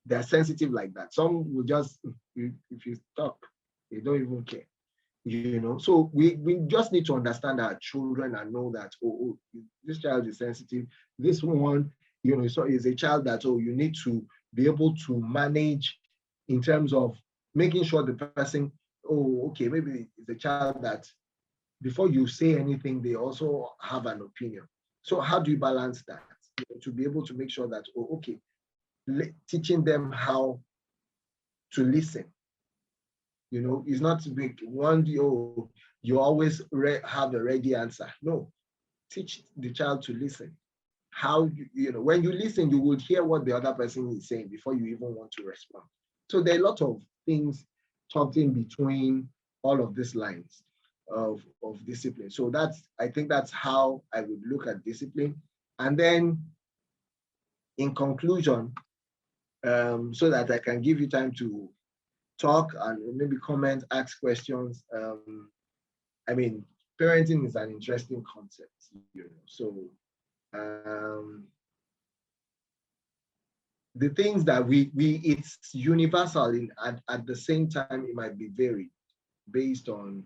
They're sensitive like that. Some will just, if you talk, they don't even care. So we just need to understand our children and know that, this child is sensitive. This one, so is a child that, you need to be able to manage in terms of making sure the person, okay, maybe it's a child that before you say anything, they also have an opinion. So how do you balance that? To be able to make sure that, okay, teaching them how to listen. It's not to make one, you always have a ready answer. No, teach the child to listen. How, when you listen, you would hear what the other person is saying before you even want to respond. So there are a lot of things tucked in between all of these lines of discipline. So I think that's how I would look at discipline. And then in conclusion, so that I can give you time to talk and maybe comment, ask questions. I mean, parenting is an interesting concept, So the things that it's universal at the same time, it might be varied based on,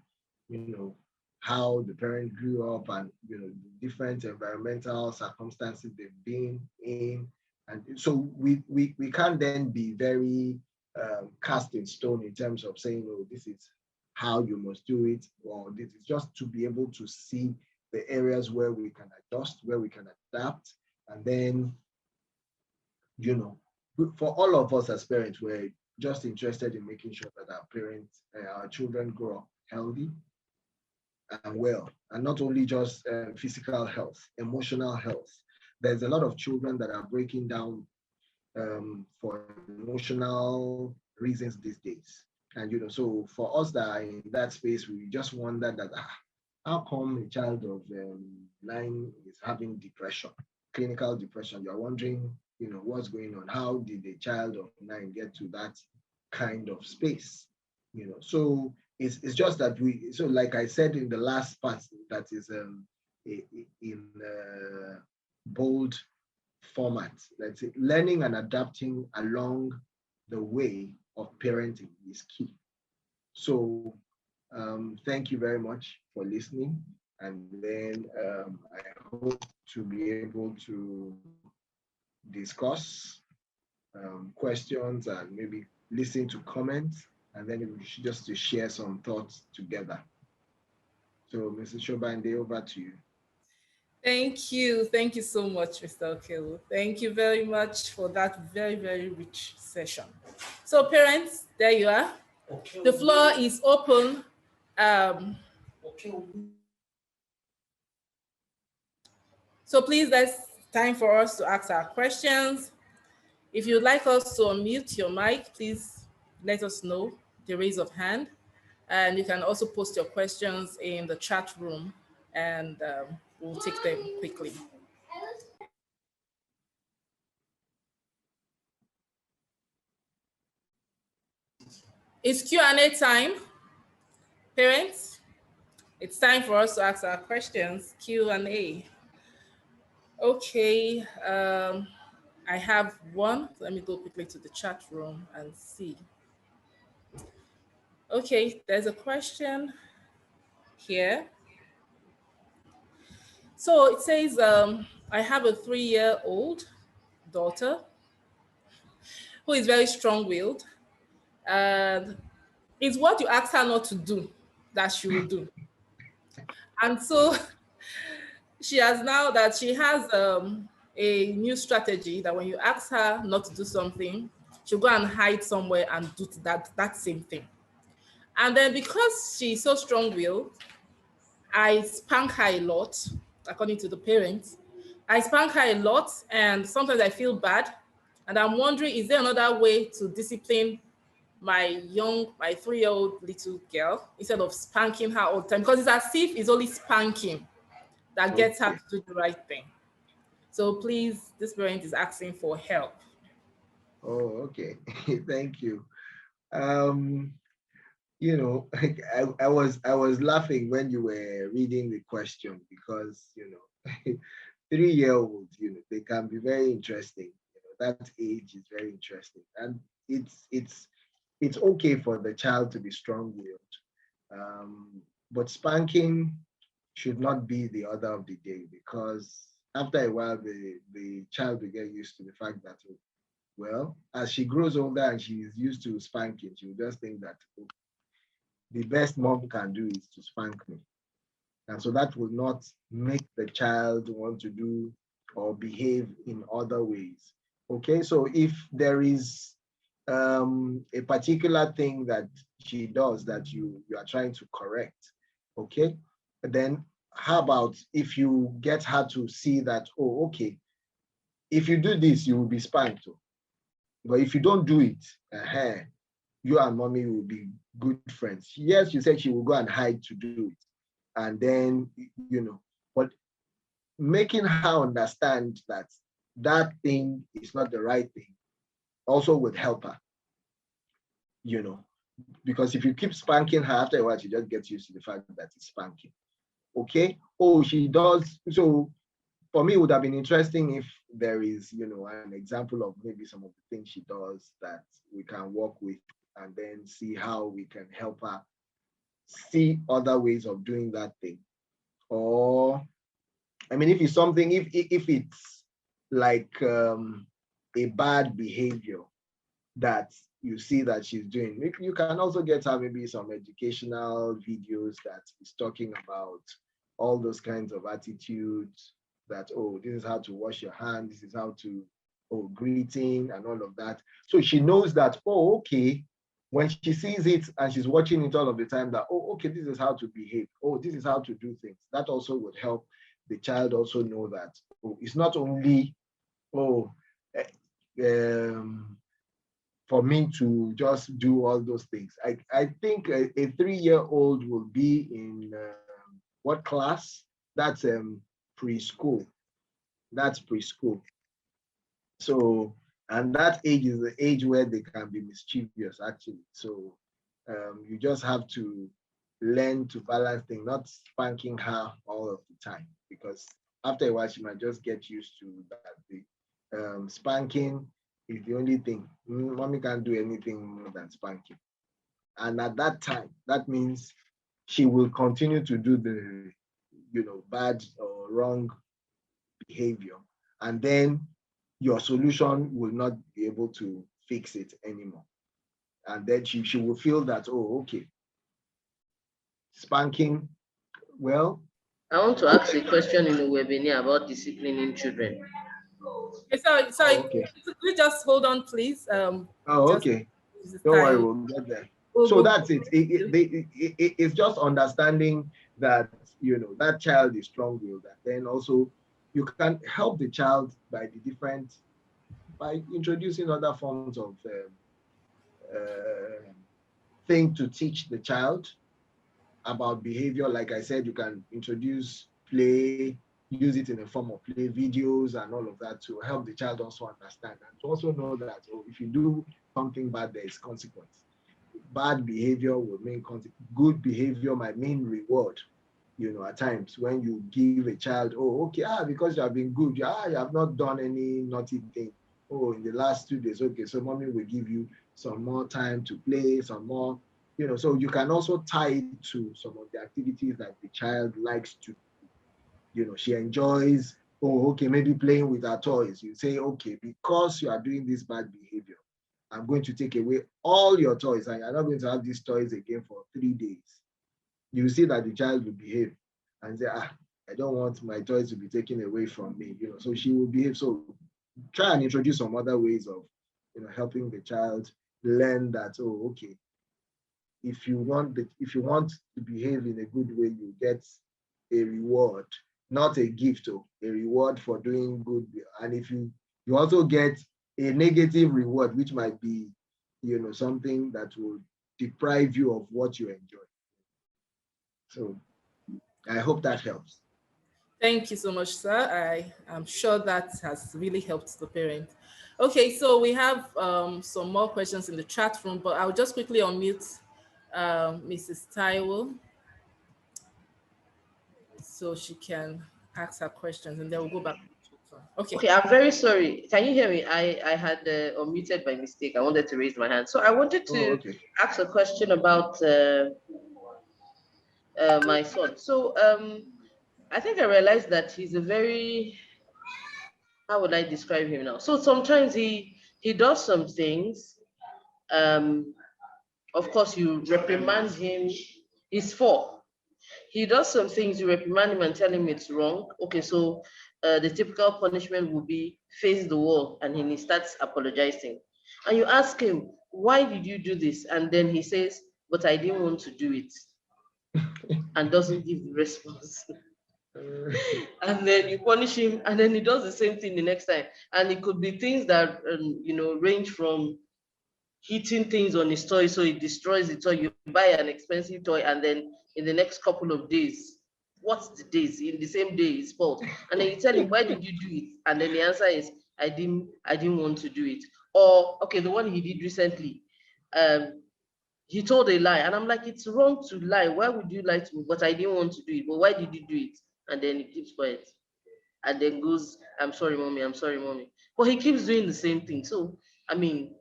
how the parent grew up and, the different environmental circumstances they've been in. And so we can't then be very cast in stone in terms of saying, this is how you must do it, or this is just to be able to see the areas where we can adjust, where we can adapt. And then, for all of us as parents, we're just interested in making sure that our children grow up healthy and well, and not only just physical health, emotional health. There's a lot of children that are breaking down for emotional reasons these days. And so for us that are in that space, we just wonder that how come a child of 9 is having depression, clinical depression? You're wondering, what's going on? How did a child of 9 get to that kind of space? So it's just that so like I said in the last part, that is in bold format. Let's say learning and adapting along the way of parenting is key. So thank you very much for listening. And then I hope to be able to discuss questions and maybe listen to comments, and then we should just to share some thoughts together. So, Mrs. Sobande, over to you. Thank you. Thank you so much, Mr. Okeowo. Thank you very much for that very, very rich session. So, parents, there you are. The floor is open. So please, that's time for us to ask our questions. If you'd like us to unmute your mic, please let us know, the raise of hand. And you can also post your questions in the chat room, and we'll take them quickly. It's Q&A time. Parents, it's time for us to ask our questions, Q&A. Okay, I have one. Let me go quickly to the chat room and see. Okay, there's a question here. So it says, I have a 3-year-old daughter who is very strong-willed, and it's what you ask her not to do that she will do. And so she has a new strategy that when you ask her not to do something, she'll go and hide somewhere and do that same thing. And then because she's so strong-willed, I spank her a lot, according to the parents. I spank her a lot, and sometimes I feel bad. And I'm wondering, is there another way to discipline my 3-year-old little girl instead of spanking her all the time? Because it's as if it's only spanking that gets her Okay. to do the right thing. So please, this parent is asking for help. Oh, okay. Thank you. Um, I was laughing when you were reading the question because 3-year-olds, they can be very interesting. That age is very interesting, and it's okay for the child to be strong-willed, but spanking should not be the order of the day, because after a while the child will get used to the fact that, well, as she grows older and she is used to spanking, she will just think that, oh, the best mom can do is to spank me. And so that will not make the child want to do or behave in other ways. Okay, so if there is a particular thing that she does that you are trying to correct, okay, then how about if you get her to see that, oh, okay, if you do this, you will be spanked. But if you don't do it, you and mommy will be good friends. Yes, you said she will go and hide to do it. And then, but making her understand that that thing is not the right thing also would help her, because if you keep spanking her, after a while, she just gets used to the fact that it's spanking. Okay. Oh, she does. So for me, it would have been interesting if there is, an example of maybe some of the things she does that we can work with, and then see how we can help her see other ways of doing that thing. Or, I mean, if it's something, if it's like a bad behavior that you see that she's doing, you can also get her maybe some educational videos that is talking about all those kinds of attitudes, that, oh, this is how to wash your hands, this is how to, greeting and all of that. So she knows that, oh, okay, when she sees it and she's watching it all of the time, that, oh, okay, this is how to behave. Oh, this is how to do things. That also would help the child also know that, oh, it's not only, oh, for me to just do all those things. I think a 3-year-old will be in what class? That's preschool. That's preschool. So, and that age is the age where they can be mischievous, actually. So you just have to learn to balance things, not spanking her all of the time, because after a while she might just get used to that. The spanking is the only thing. Mommy can't do anything more than spanking. And at that time, that means she will continue to do the, bad or wrong behavior. And then your solution will not be able to fix it anymore. And then she will feel that, oh, okay, spanking, well. I want to ask a question in the webinar about disciplining children. Okay, sorry. Oh, okay. Could you just hold on, please? Just Okay. Don't worry, we'll get there. So that's it. It's just understanding that, that child is strong-willed. And then also you can help the child by introducing other forms of thing to teach the child about behavior. Like I said, you can introduce play, use it in the form of play videos and all of that to help the child also understand and to also know that, oh, if you do something bad, there is consequence. Bad behavior will mean consequence. Good behavior might mean reward. At times when you give a child, oh, okay, because you have been good, you have not done any naughty thing. Oh, in the last 2 days, okay, so mommy will give you some more time to play, some more, so you can also tie it to some of the activities that the child likes to, she enjoys, oh, okay, maybe playing with her toys. You say, okay, because you are doing this bad behavior, I'm going to take away all your toys and you're not going to have these toys again for 3 days. You see that the child will behave and say, I don't want my toys to be taken away from me, so she will behave. So try and introduce some other ways of, helping the child learn that, oh, okay, if you want to behave in a good way, you get a reward, not a gift, a reward for doing good. And if you also get a negative reward, which might be, something that will deprive you of what you enjoy. So I hope that helps. Thank you so much, sir. I am sure that has really helped the parent. Okay, so we have some more questions in the chat room, but I'll just quickly unmute Mrs. Taiwo so she can ask her questions, and then we'll go back. Okay, I'm very sorry. Can you hear me? I had unmuted by mistake. I wanted to raise my hand. So I wanted to ask a question about my son. So I think I realized that he's a very, how would I describe him now? So sometimes he does some things. Of course, you reprimand him. He's 4. He does some things, you reprimand him and tell him it's wrong. Okay, so the typical punishment would be face the wall, and he starts apologizing. And you ask him, why did you do this? And then he says, but I didn't want to do it. And doesn't give the response. And then you punish him, and then he does the same thing the next time. And it could be things that, range from hitting things on his toy, so it destroys the toy. You buy an expensive toy, and then in the next couple of days, what's the days? In the same day, it's fault. And then you tell him, why did you do it? And then the answer is, I didn't want to do it. Or, okay, the one he did recently, he told a lie. And I'm like, it's wrong to lie. Why would you lie to me? But I didn't want to do it. But why did you do it? And then he keeps quiet. And then goes, I'm sorry, mommy, I'm sorry, mommy. But he keeps doing the same thing. So, I mean,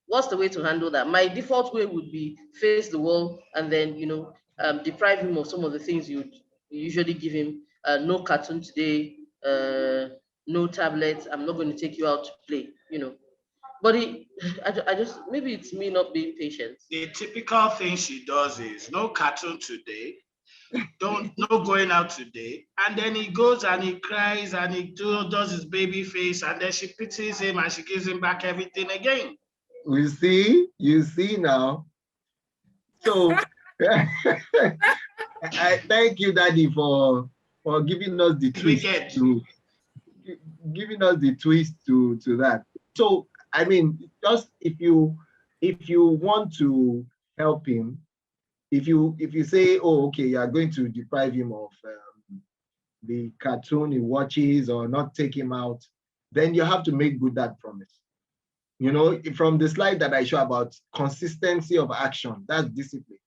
what's the way to handle that? My default way would be face the wall and then, deprive him of some of the things you usually give him. No cartoon today, no tablets. I'm not going to take you out to play, But I just, maybe it's me not being patient. The typical thing she does is no cartoon today, no going out today. And then he goes and he cries and he does his baby face, and then she pities him and she gives him back everything again. You see now. So I thank you, Daddy, for giving us the twist to that. So I mean, just if you want to help him, if you say, oh, okay, you are going to deprive him of the cartoon he watches or not take him out, then you have to make good that promise. From the slide that I show about consistency of action, that's discipline.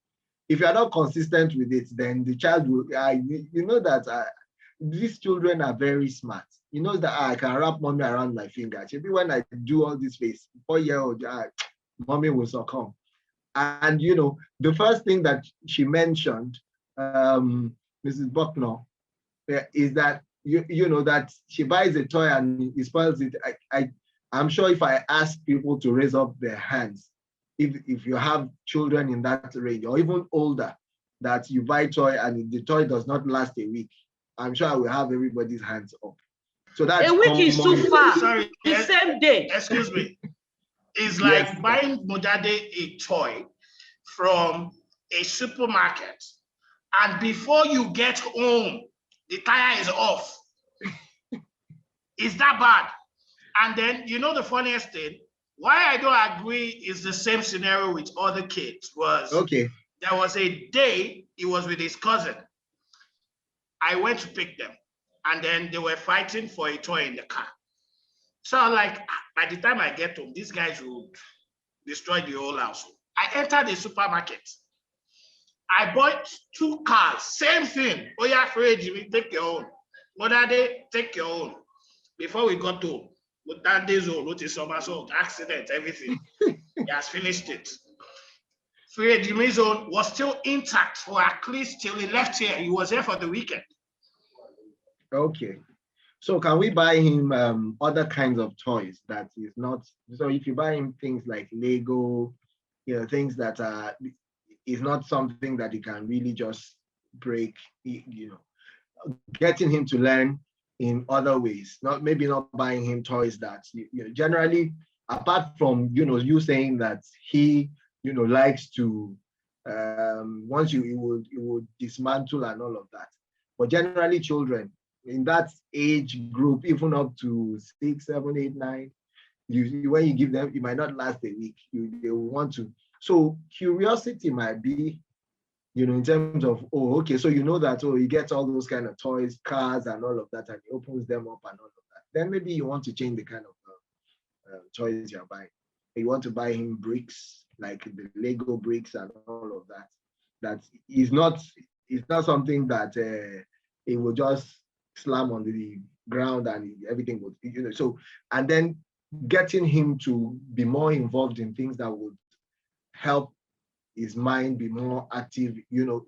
if you are not consistent with it, then the child will, you know that these children are very smart. You know that I can wrap mommy around my finger. Maybe when I do all this face, 4-year-old, mommy will succumb. And, you know, the first thing that she mentioned, Mrs. Bucknor, is that, you know, that she buys a toy and he spoils it. I'm sure if I ask people to raise up their hands, if you have children in that range or even older, that you buy toy and the toy does not last a week, I'm sure I will have everybody's hands up. So that's a week is too far. Sorry, The same day. Excuse me. It's like buying Modade a toy from a supermarket, and before you get home, the tire is off. Is that bad? And then, you know, the funniest thing, why I don't agree is the same scenario with other kids was, there was a day he was with his cousin. I went to pick them, and then they were fighting for a toy in the car. So I'm like, by the time I get home, these guys will destroy the whole house. I entered the supermarket. I bought 2 cars, same thing. Oh yeah, Fred, Jimmy, take your own. Modade, take your own. Before we got home, with that day's old, with his somersault, accident, everything, he has finished it. Fred Jimmy's own was still intact for at least till he left here. He was here for the weekend. Okay. So can we buy him other kinds of toys that is not, so if you buy him things like Lego, you know, things that is not something that he can really just break, you know, getting him to learn in other ways, maybe not buying him toys that, you know, generally, apart from, you know, you saying that he, you know, likes to, once you would dismantle and all of that. But generally children, in that age group, even up to 6, 7, 8, 9, when you give them, it might not last a week. They will want to. So curiosity might be, you know, in terms of, oh, okay, so you know that, oh, he gets all those kind of toys, cars, and all of that, and he opens them up and all of that. Then maybe you want to change the kind of toys you're buying. You want to buy him bricks, like the Lego bricks and all of that. That is not something that it will just slam on the ground and everything would, you know. So, and then getting him to be more involved in things that would help his mind be more active, you know,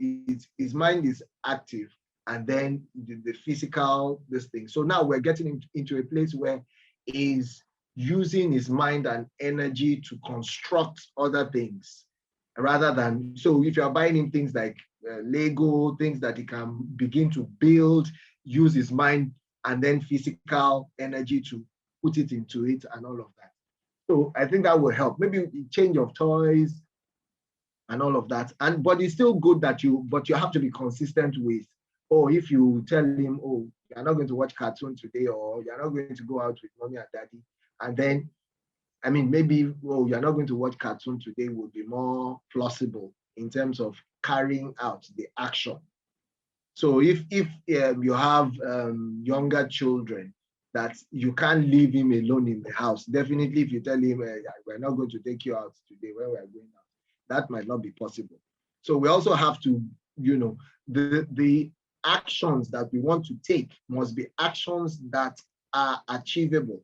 his mind is active, and then the physical, this thing. So now we're getting him into a place where he's using his mind and energy to construct other things rather than, so if you're buying him things like Lego, things that he can begin to build, use his mind and then physical energy to put it into it and all of that. So I think that will help. Maybe change of toys and all of that. But it's still good that you have to be consistent with, oh, if you tell him, oh, you're not going to watch cartoon today, or you're not going to go out with mommy and daddy. And then, I mean, maybe, well, you're not going to watch cartoon today would be more plausible in terms of carrying out the action. So if you have younger children that you can't leave him alone in the house, definitely if you tell him, we're not going to take you out today when we're going out, that might not be possible. So we also have to, you know, the actions that we want to take must be actions that are achievable.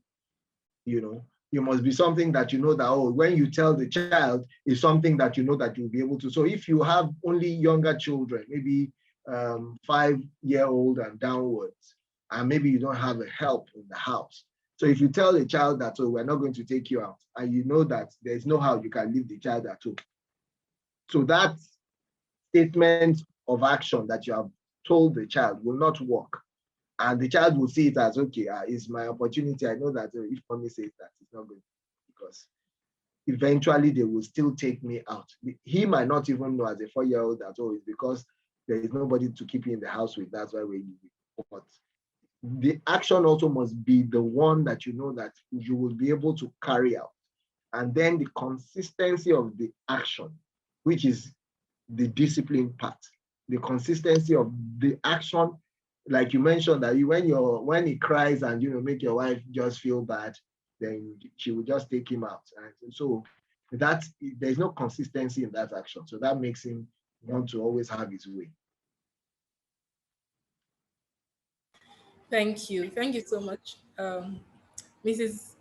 You know, you must be something that you know that, oh, when you tell the child is something that you know that you'll be able to. So if you have only younger children, maybe 5-year-old and downwards, and maybe you don't have a help in the house. So if you tell a child that, oh, we're not going to take you out, and you know that there's no how you can leave the child at home. So that statement of action that you have told the child will not work. And the child will see it as, okay, it's my opportunity. I know that if mommy says that, it's not good, because eventually they will still take me out. He might not even know as a 4-year-old that, oh, it's because there is nobody to keep you in the house with. That's why we're leaving. But the action also must be the one that you know that you will be able to carry out. And then the consistency of the action, which is the discipline part, the consistency of the action. Like you mentioned that when he cries and, you know, make your wife just feel bad, then she will just take him out. And so that there's no consistency in that action. So that makes him want to always have his way. Thank you. Thank you so much. Mrs.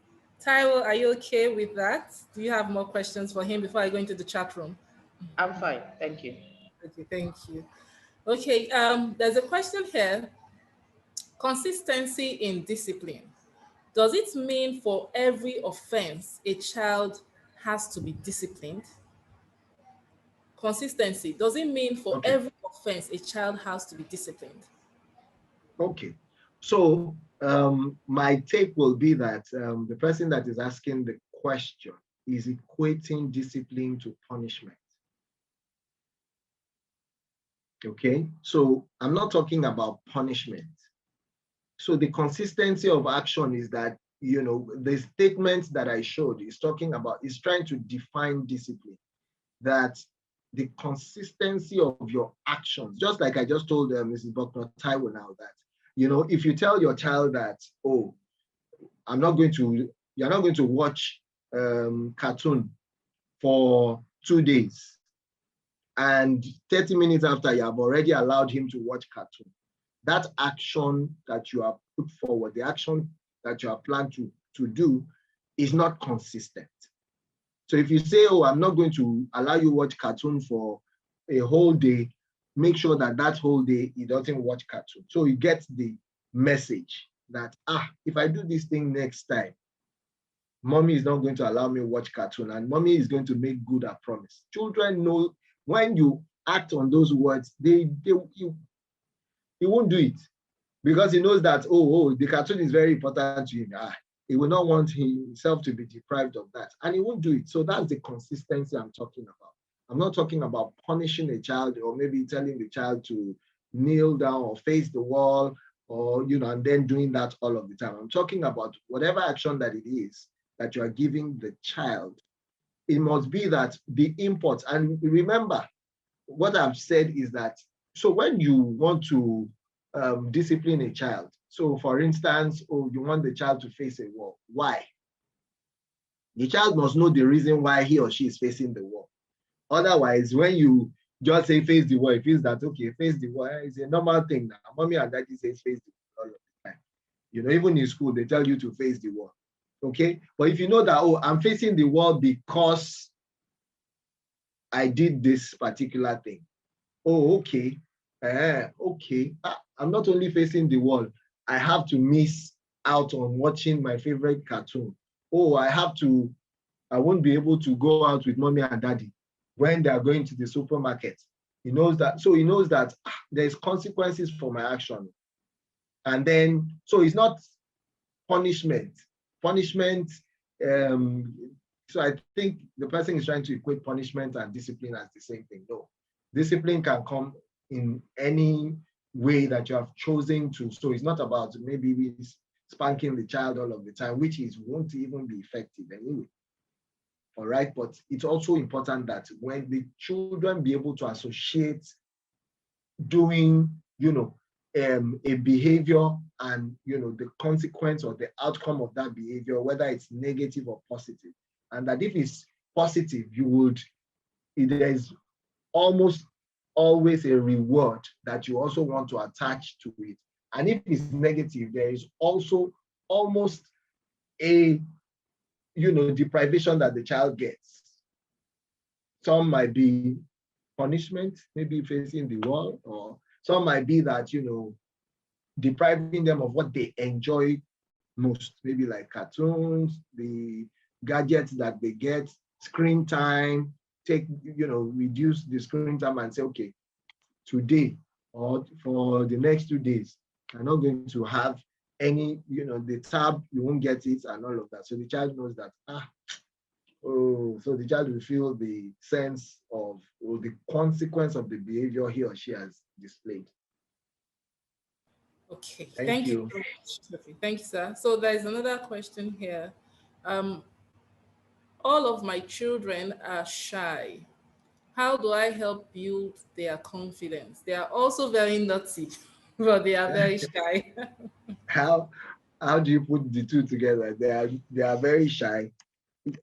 Taiwo, are you okay with that? Do you have more questions for him before I go into the chat room? I'm fine. Thank you. Okay, thank you. Okay, there's a question here. Consistency in discipline. Does it mean for every offense a child has to be disciplined? Consistency. Does it mean for Okay. every offense a child has to be disciplined? Okay. So my take will be that the person that is asking the question is equating discipline to punishment. Okay. So I'm not talking about punishment. So the consistency of action is that, the statement that I showed is talking about, is trying to define discipline, that the consistency of your actions, just like I just told Mrs. Buckner Taiwo now that, if you tell your child that, oh, you're not going to watch cartoon for 2 days, and 30 minutes after you have already allowed him to watch cartoon, that action that you have put forward, the action that you have planned to do is not consistent. So if you say, oh, I'm not going to allow you watch cartoon for a whole day, make sure that that whole day he doesn't watch cartoon. So he gets the message that, if I do this thing next time, mommy is not going to allow me to watch cartoon, and mommy is going to make good her promise. Children know when you act on those words, he won't do it, because he knows that, the cartoon is very important to him. He will not want himself to be deprived of that, and he won't do it. So that's the consistency I'm talking about. I'm not talking about punishing a child, or maybe telling the child to kneel down or face the wall, or, and then doing that all of the time. I'm talking about whatever action that it is that you are giving the child. It must be that the import, and remember, what I've said is that, so when you want to discipline a child, so for instance, you want the child to face a wall. Why? The child must know the reason why he or she is facing the wall. Otherwise, when you just say face the wall, it feels that, okay, face the wall is a normal thing now. Mommy and daddy say face the wall all of the time. Even in school, they tell you to face the wall. Okay? But if you know that, I'm facing the wall because I did this particular thing. Okay. Okay. I'm not only facing the wall, I have to miss out on watching my favorite cartoon. I won't be able to go out with mommy and daddy when they are going to the supermarket. He knows that there's consequences for my action. And then, so it's not punishment. Punishment, so I think the person is trying to equate punishment and discipline as the same thing. No, discipline can come in any way that you have chosen to. So it's not about maybe spanking the child all of the time, which won't even be effective anyway. All right, but it's also important that when the children be able to associate doing, a behavior and, the consequence or the outcome of that behavior, whether it's negative or positive. And that if it's positive, there's almost always a reward that you also want to attach to it. And if it's negative, there is also almost a, deprivation that the child gets. Some might be punishment, maybe facing the wall, or some might be that, depriving them of what they enjoy most, maybe like cartoons, the gadgets that they get, screen time, reduce the screen time and say, okay, today or for the next 2 days, you're not going to have any, the tab, you won't get it and all of that. So the child knows that, so the child will feel the sense of, or the consequence of the behavior he or she has displayed. Okay, Thank you. very much. Okay, thank you, sir. So there's another question here. All of my children are shy. How do I help build their confidence? They are also very naughty, but they are very shy. How do you put the two together? They are very shy.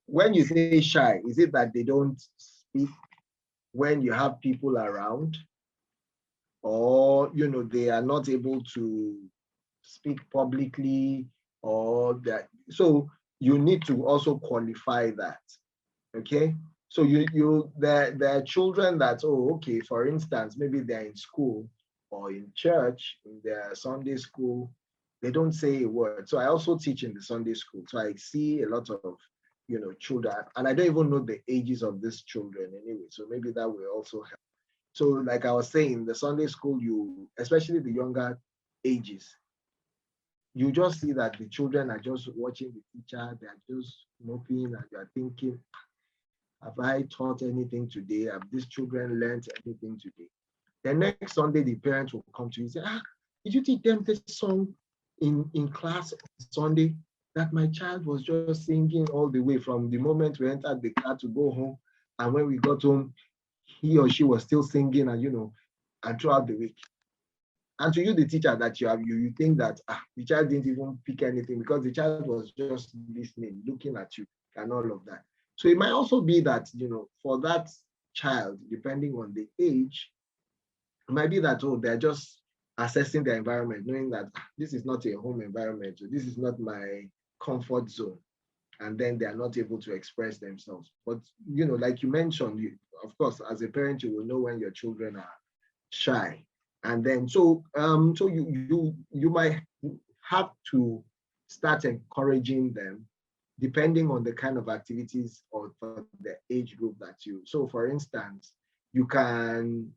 When you say shy, is it that they don't speak? when you have people around, or they are not able to speak publicly, or that. So you need to also qualify that. Okay. So there are children that, okay, for instance, maybe they're in school or in church, in their Sunday school, they don't say a word. So I also teach in the Sunday school. So I see a lot of, children, and I don't even know the ages of these children anyway. So maybe that will also help. So like I was saying, the Sunday school, especially the younger ages, you just see that the children are just watching the teacher, they're just moping, and you're thinking, have I taught anything today? Have these children learned anything today? The next Sunday, the parents will come to you and say, did you teach them this song in class on Sunday that my child was just singing all the way from the moment we entered the car to go home? And when we got home, he or she was still singing, and throughout the week. And to you, the teacher, that you think that the child didn't even pick anything because the child was just listening, looking at you, and all of that. So it might also be that, for that child, depending on the age, it might be that, they're just assessing the environment, knowing that this is not a home environment, so this is not my comfort zone. And then they are not able to express themselves. But, like you mentioned, of course, as a parent, you will know when your children are shy. And then, so you might have to start encouraging them depending on the kind of activities or for the age group that so for instance, you can,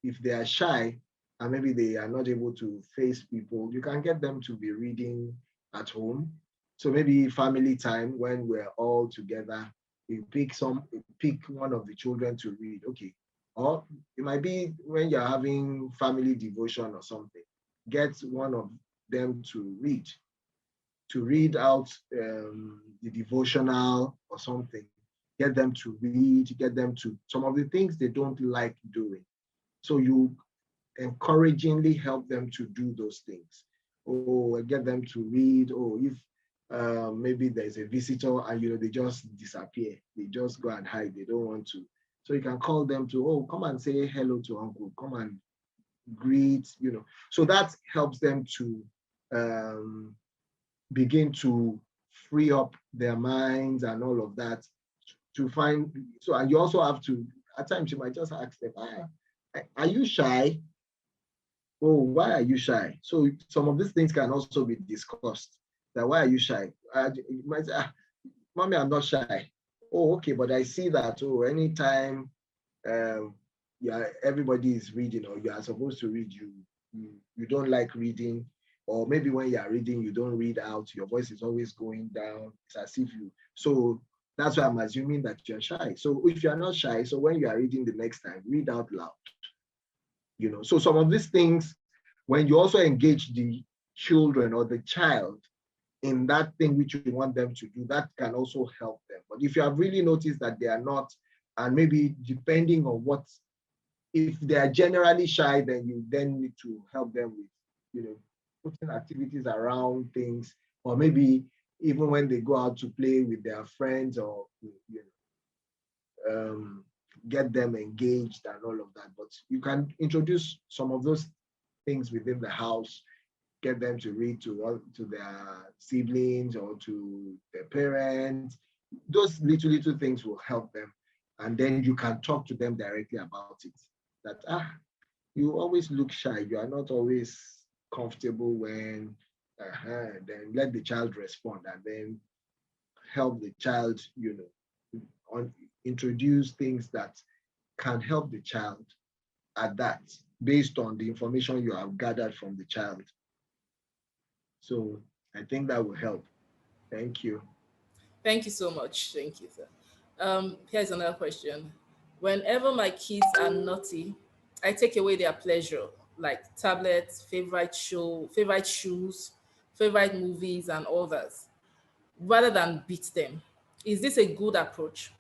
if they are shy and maybe they are not able to face people, you can get them to be reading at home. So maybe family time, when we're all together, you pick one of the children to read. Okay. Or it might be when you're having family devotion or something, get one of them to read out the devotional or something. Get them to read, get them to some of the things they don't like doing. So you encouragingly help them to do those things. Get them to read. If maybe there's a visitor and they just disappear, they just go and hide, they don't want to. So you can call them to, come and say hello to uncle, come and greet, So that helps them to begin to free up their minds and all of that to find. So, and you also have to, at times you might just ask them, are you shy? Why are you shy? So some of these things can also be discussed. That why are you shy? You might say, Mommy, I'm not shy. Okay, but I see that anytime everybody is reading or you are supposed to read, you don't like reading, or maybe when you are reading, you don't read out, your voice is always going down. It's as if so that's why I'm assuming that you're shy. So if you're not shy, so when you are reading the next time, read out loud. So some of these things, when you also engage the children or the child in that thing which you want them to do, that can also help them. But if you have really noticed that they are not, and maybe depending on if they are generally shy, then you then need to help them with, putting activities around things, or maybe even when they go out to play with their friends, or get them engaged and all of that. But you can introduce some of those things within the house, get them to read to their siblings or to their parents. Those little things will help them. And then you can talk to them directly about it. That, you always look shy. You are not always comfortable when, then let the child respond, and then help the child, introduce things that can help the child at that, based on the information you have gathered from the child. So I think that will help. Thank you. Thank you so much. Thank you, sir. Here's another question. Whenever my kids are naughty, I take away their pleasure, like tablets, favorite show, favorite shoes, favorite movies, and others, rather than beat them. Is this a good approach?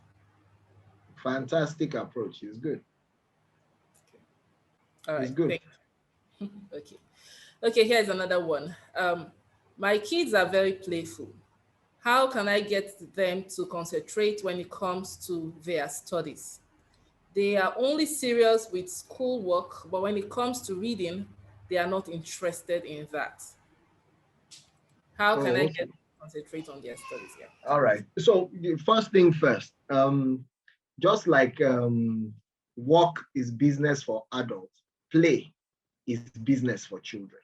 Fantastic approach. It's good. All It's right, good. thank you. Okay. Okay, here's another one. My kids are very playful. How can I get them to concentrate when it comes to their studies? They are only serious with schoolwork, but when it comes to reading, they are not interested in that. How can I Oh, get okay. them to concentrate on their studies? Yeah. All right. So the first thing first, just like work is business for adults, play is business for children.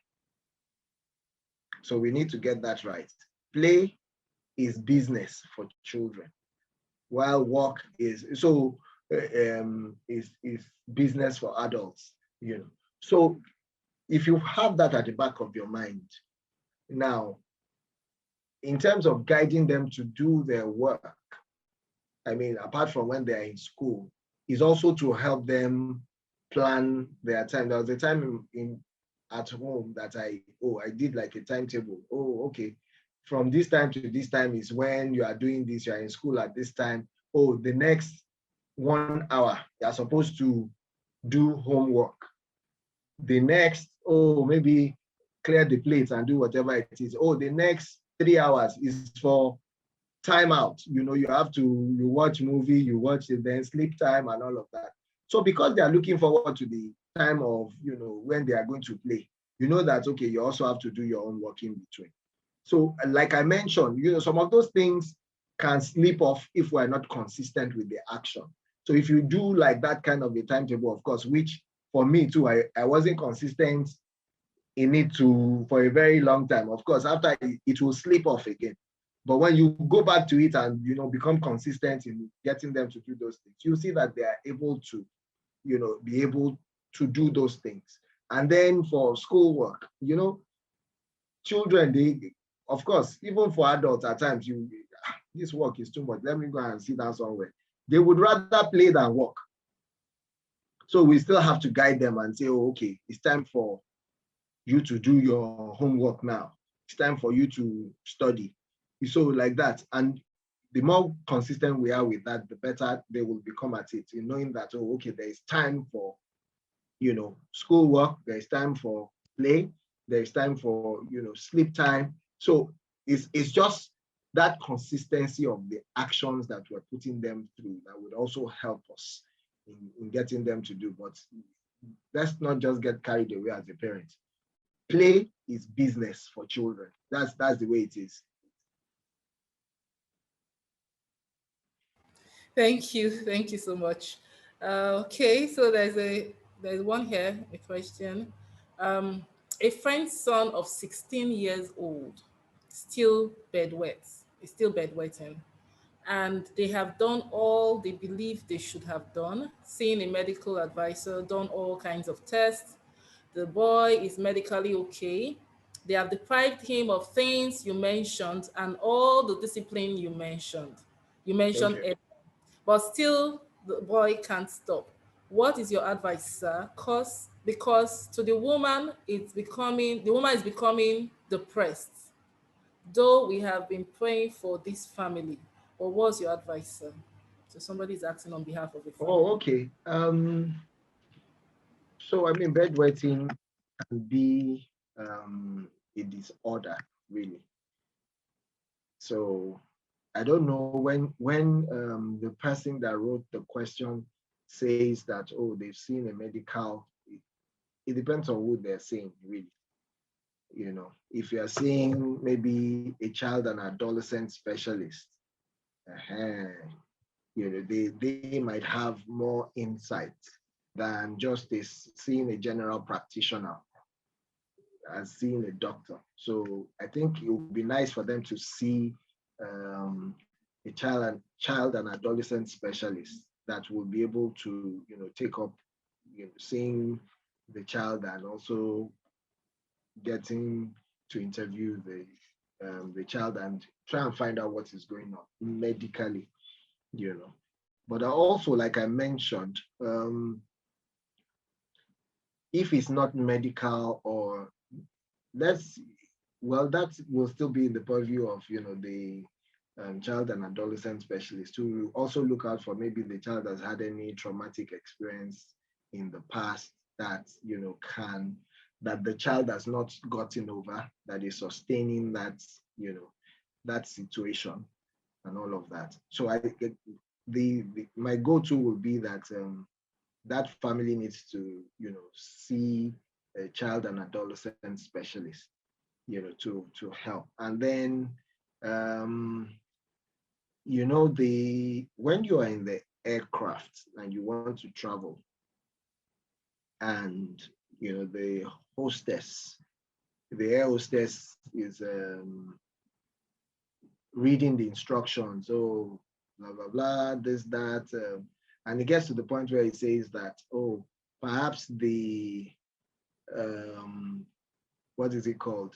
So we need to get that right. Play is business for children, while work is business for adults. So if you have that at the back of your mind, now in terms of guiding them to do their work, I mean, apart from when they're in school, is also to help them plan their time. There was a time at home that I did like a timetable. Oh, okay. From this time to this time is when you are doing this, you are in school at this time. Oh, the next 1 hour, you are supposed to do homework. The next, maybe clear the plates and do whatever it is. Oh, the next 3 hours is for time out. You have to, you watch movie, you watch it, then sleep time and all of that. So because they are looking forward to the time of, when they are going to play, that, okay, you also have to do your own work in between. So like I mentioned, some of those things can slip off if we're not consistent with the action. So if you do like that kind of a timetable, of course, which for me too, I wasn't consistent in it for a very long time. Of course, after it will slip off again. But when you go back to it and become consistent in getting them to do those things, you see that they are able to, be able to do those things. And then for schoolwork, children, they, of course, even for adults at times, this work is too much. Let me go and sit down somewhere. They would rather play than work. So we still have to guide them and say, oh, okay, it's time for you to do your homework now. It's time for you to study. So like that. And the more consistent we are with that, the better they will become at it, in knowing that, oh, okay, there is time for, schoolwork, there is time for play, there is time for, sleep time. So it's just that consistency of the actions that we're putting them through that would also help us in getting them to do. But let's not just get carried away as a parent. Play is business for children. That's the way it is. Thank you so much. Okay, so there's one here, a question. Um, a friend's son of 16 years old, is still bedwetting, and they have done all they believe they should have done, seen a medical advisor, done all kinds of tests. The boy is medically okay. They have deprived him of things you mentioned and all the discipline you mentioned. You mentioned Okay. it, but still the boy can't stop. What is your advice, sir? Because to the woman is becoming depressed. Though we have been praying for this family. But what's your advice, sir? So somebody is asking on behalf of the Oh, family. okay. So I mean, bedwetting can be a disorder, really. So I don't know when the person that wrote the question says that, oh, they've seen a medical. It depends on who they're saying, really. If you're seeing maybe a child and adolescent specialist, uh, they might have more insight than just seeing a general practitioner as seeing a doctor. So I think it would be nice for them to see a child and adolescent specialist that will be able to take up seeing the child and also getting to interview the child and try and find out what is going on medically. But also, like I mentioned, if it's not medical or that's that will still be in the purview of the child and adolescent specialist to also look out for maybe the child has had any traumatic experience in the past that that the child has not gotten over, that is sustaining that situation and all of that. So my go-to would be that that family needs to, see a child and adolescent specialist, to help. And then, when you are in the aircraft and you want to travel, and the air hostess is reading the instructions, oh, blah blah blah, this that, and it gets to the point where it says that, oh, perhaps the what is it called,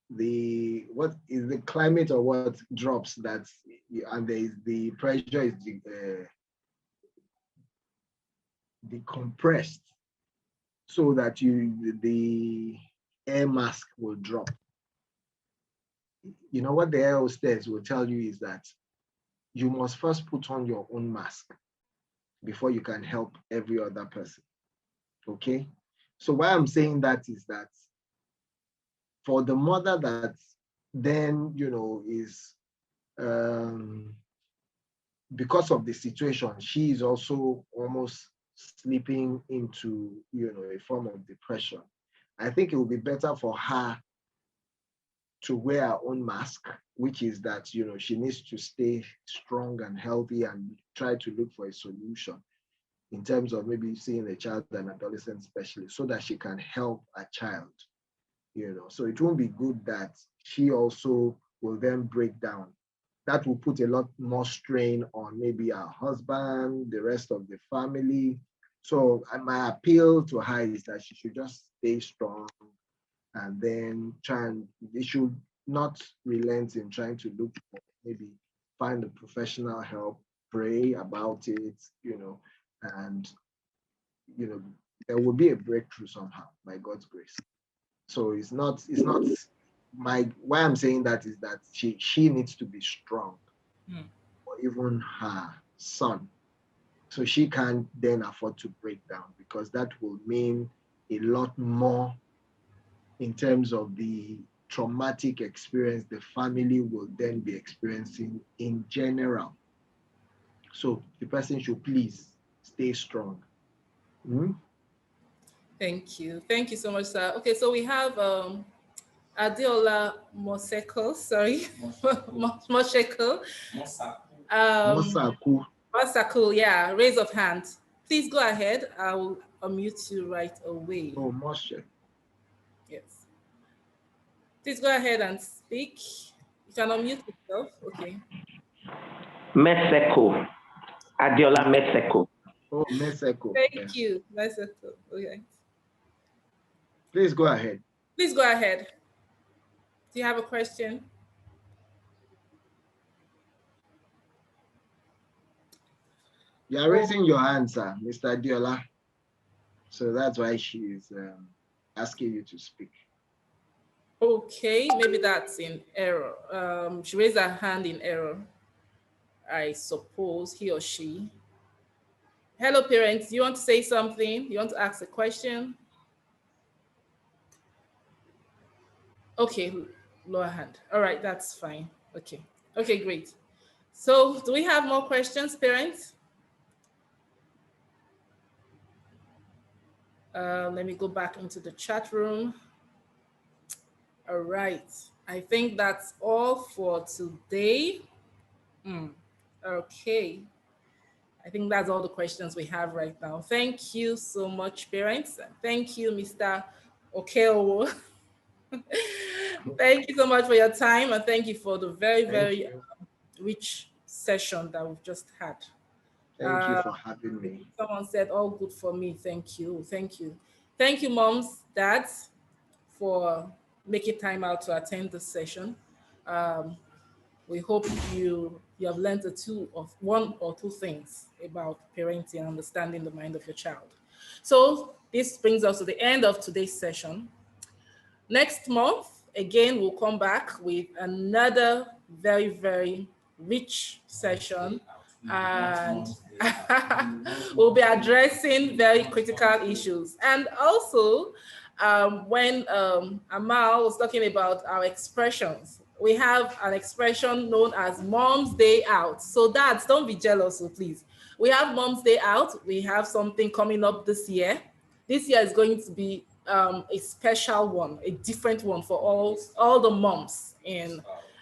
what is the climate or what drops, that, and there is the pressure is decompressed, so that the air mask will drop. What the air hostess will tell you is that you must first put on your own mask before you can help every other person. Okay? So why I'm saying that is that for the mother that then, is, because of the situation, she is also almost slipping into, a form of depression. I think it would be better for her to wear her own mask, which is that, she needs to stay strong and healthy and try to look for a solution in terms of maybe seeing a child and adolescent specialist so that she can help a child, So it won't be good that she also will then break down. That will put a lot more strain on maybe her husband, the rest of the family. So my appeal to her is that she should just stay strong, and then they should not relent in trying to look for, maybe find a professional help, pray about it, and, there will be a breakthrough somehow by God's grace. So it's not why I'm saying that is that she needs to be strong, or even her son. So she can't then afford to break down, because that will mean a lot more in terms of the traumatic experience the family will then be experiencing in general. So the person should please stay strong. Thank you. Thank you so much, sir. Okay, so we have Adeola Moseko, sorry, Mosheko. Mosaku. Mosaku, yeah, raise of hand. Please go ahead. I will unmute you right away. Oh, Moshe. Yes. Please go ahead and speak. You can unmute yourself. Okay. Meseko. Adeola Meseko. Oh, Meseko. Thank you. Meseko. Okay. Please go ahead. Please go ahead. Do you have a question? You are raising your hand, sir, Mr. Adeola. So that's why she is asking you to speak. Okay, maybe that's in error. She raised her hand in error, I suppose, he or she. Hello, parents. You want to say something? You want to ask a question? Okay, lower hand. All right, that's fine. Okay. Okay, great. So do we have more questions, parents? Let me go back into the chat room. All right. I think that's all for today. Okay. I think that's all the questions we have right now. Thank you so much, parents. Thank you, Mr. Okeowo. Thank you so much for your time, and thank you for the very rich session that we've just had. Thank you for having me. Someone said, all good for me. Thank you. Thank you. Thank you, moms, dads, for making time out to attend this session. We hope you have learned one or two things about parenting and understanding the mind of your child. So this brings us to the end of today's session. Next month, again, we'll come back with another very rich session, and we'll be addressing very critical issues. And also, when Amal was talking about our expressions, we have an expression known as Mom's Day Out. So dads, don't be jealous, so please. We have Mom's Day Out. We have something coming up this year. This year is going to be a special one, a different one for all the moms in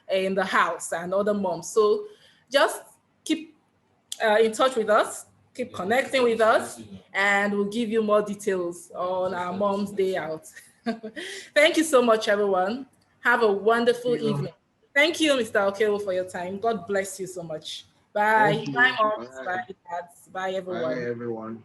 the house and other moms. So just keep in touch with us, keep connecting with us, and we'll give you more details on our Mom's Day Out. Thank you so much, everyone. Have a wonderful evening. Thank you, Mr. Okeowo, for your time. God bless you so much. Bye. Bye, moms. Bye, dads. Bye, everyone. Bye, everyone.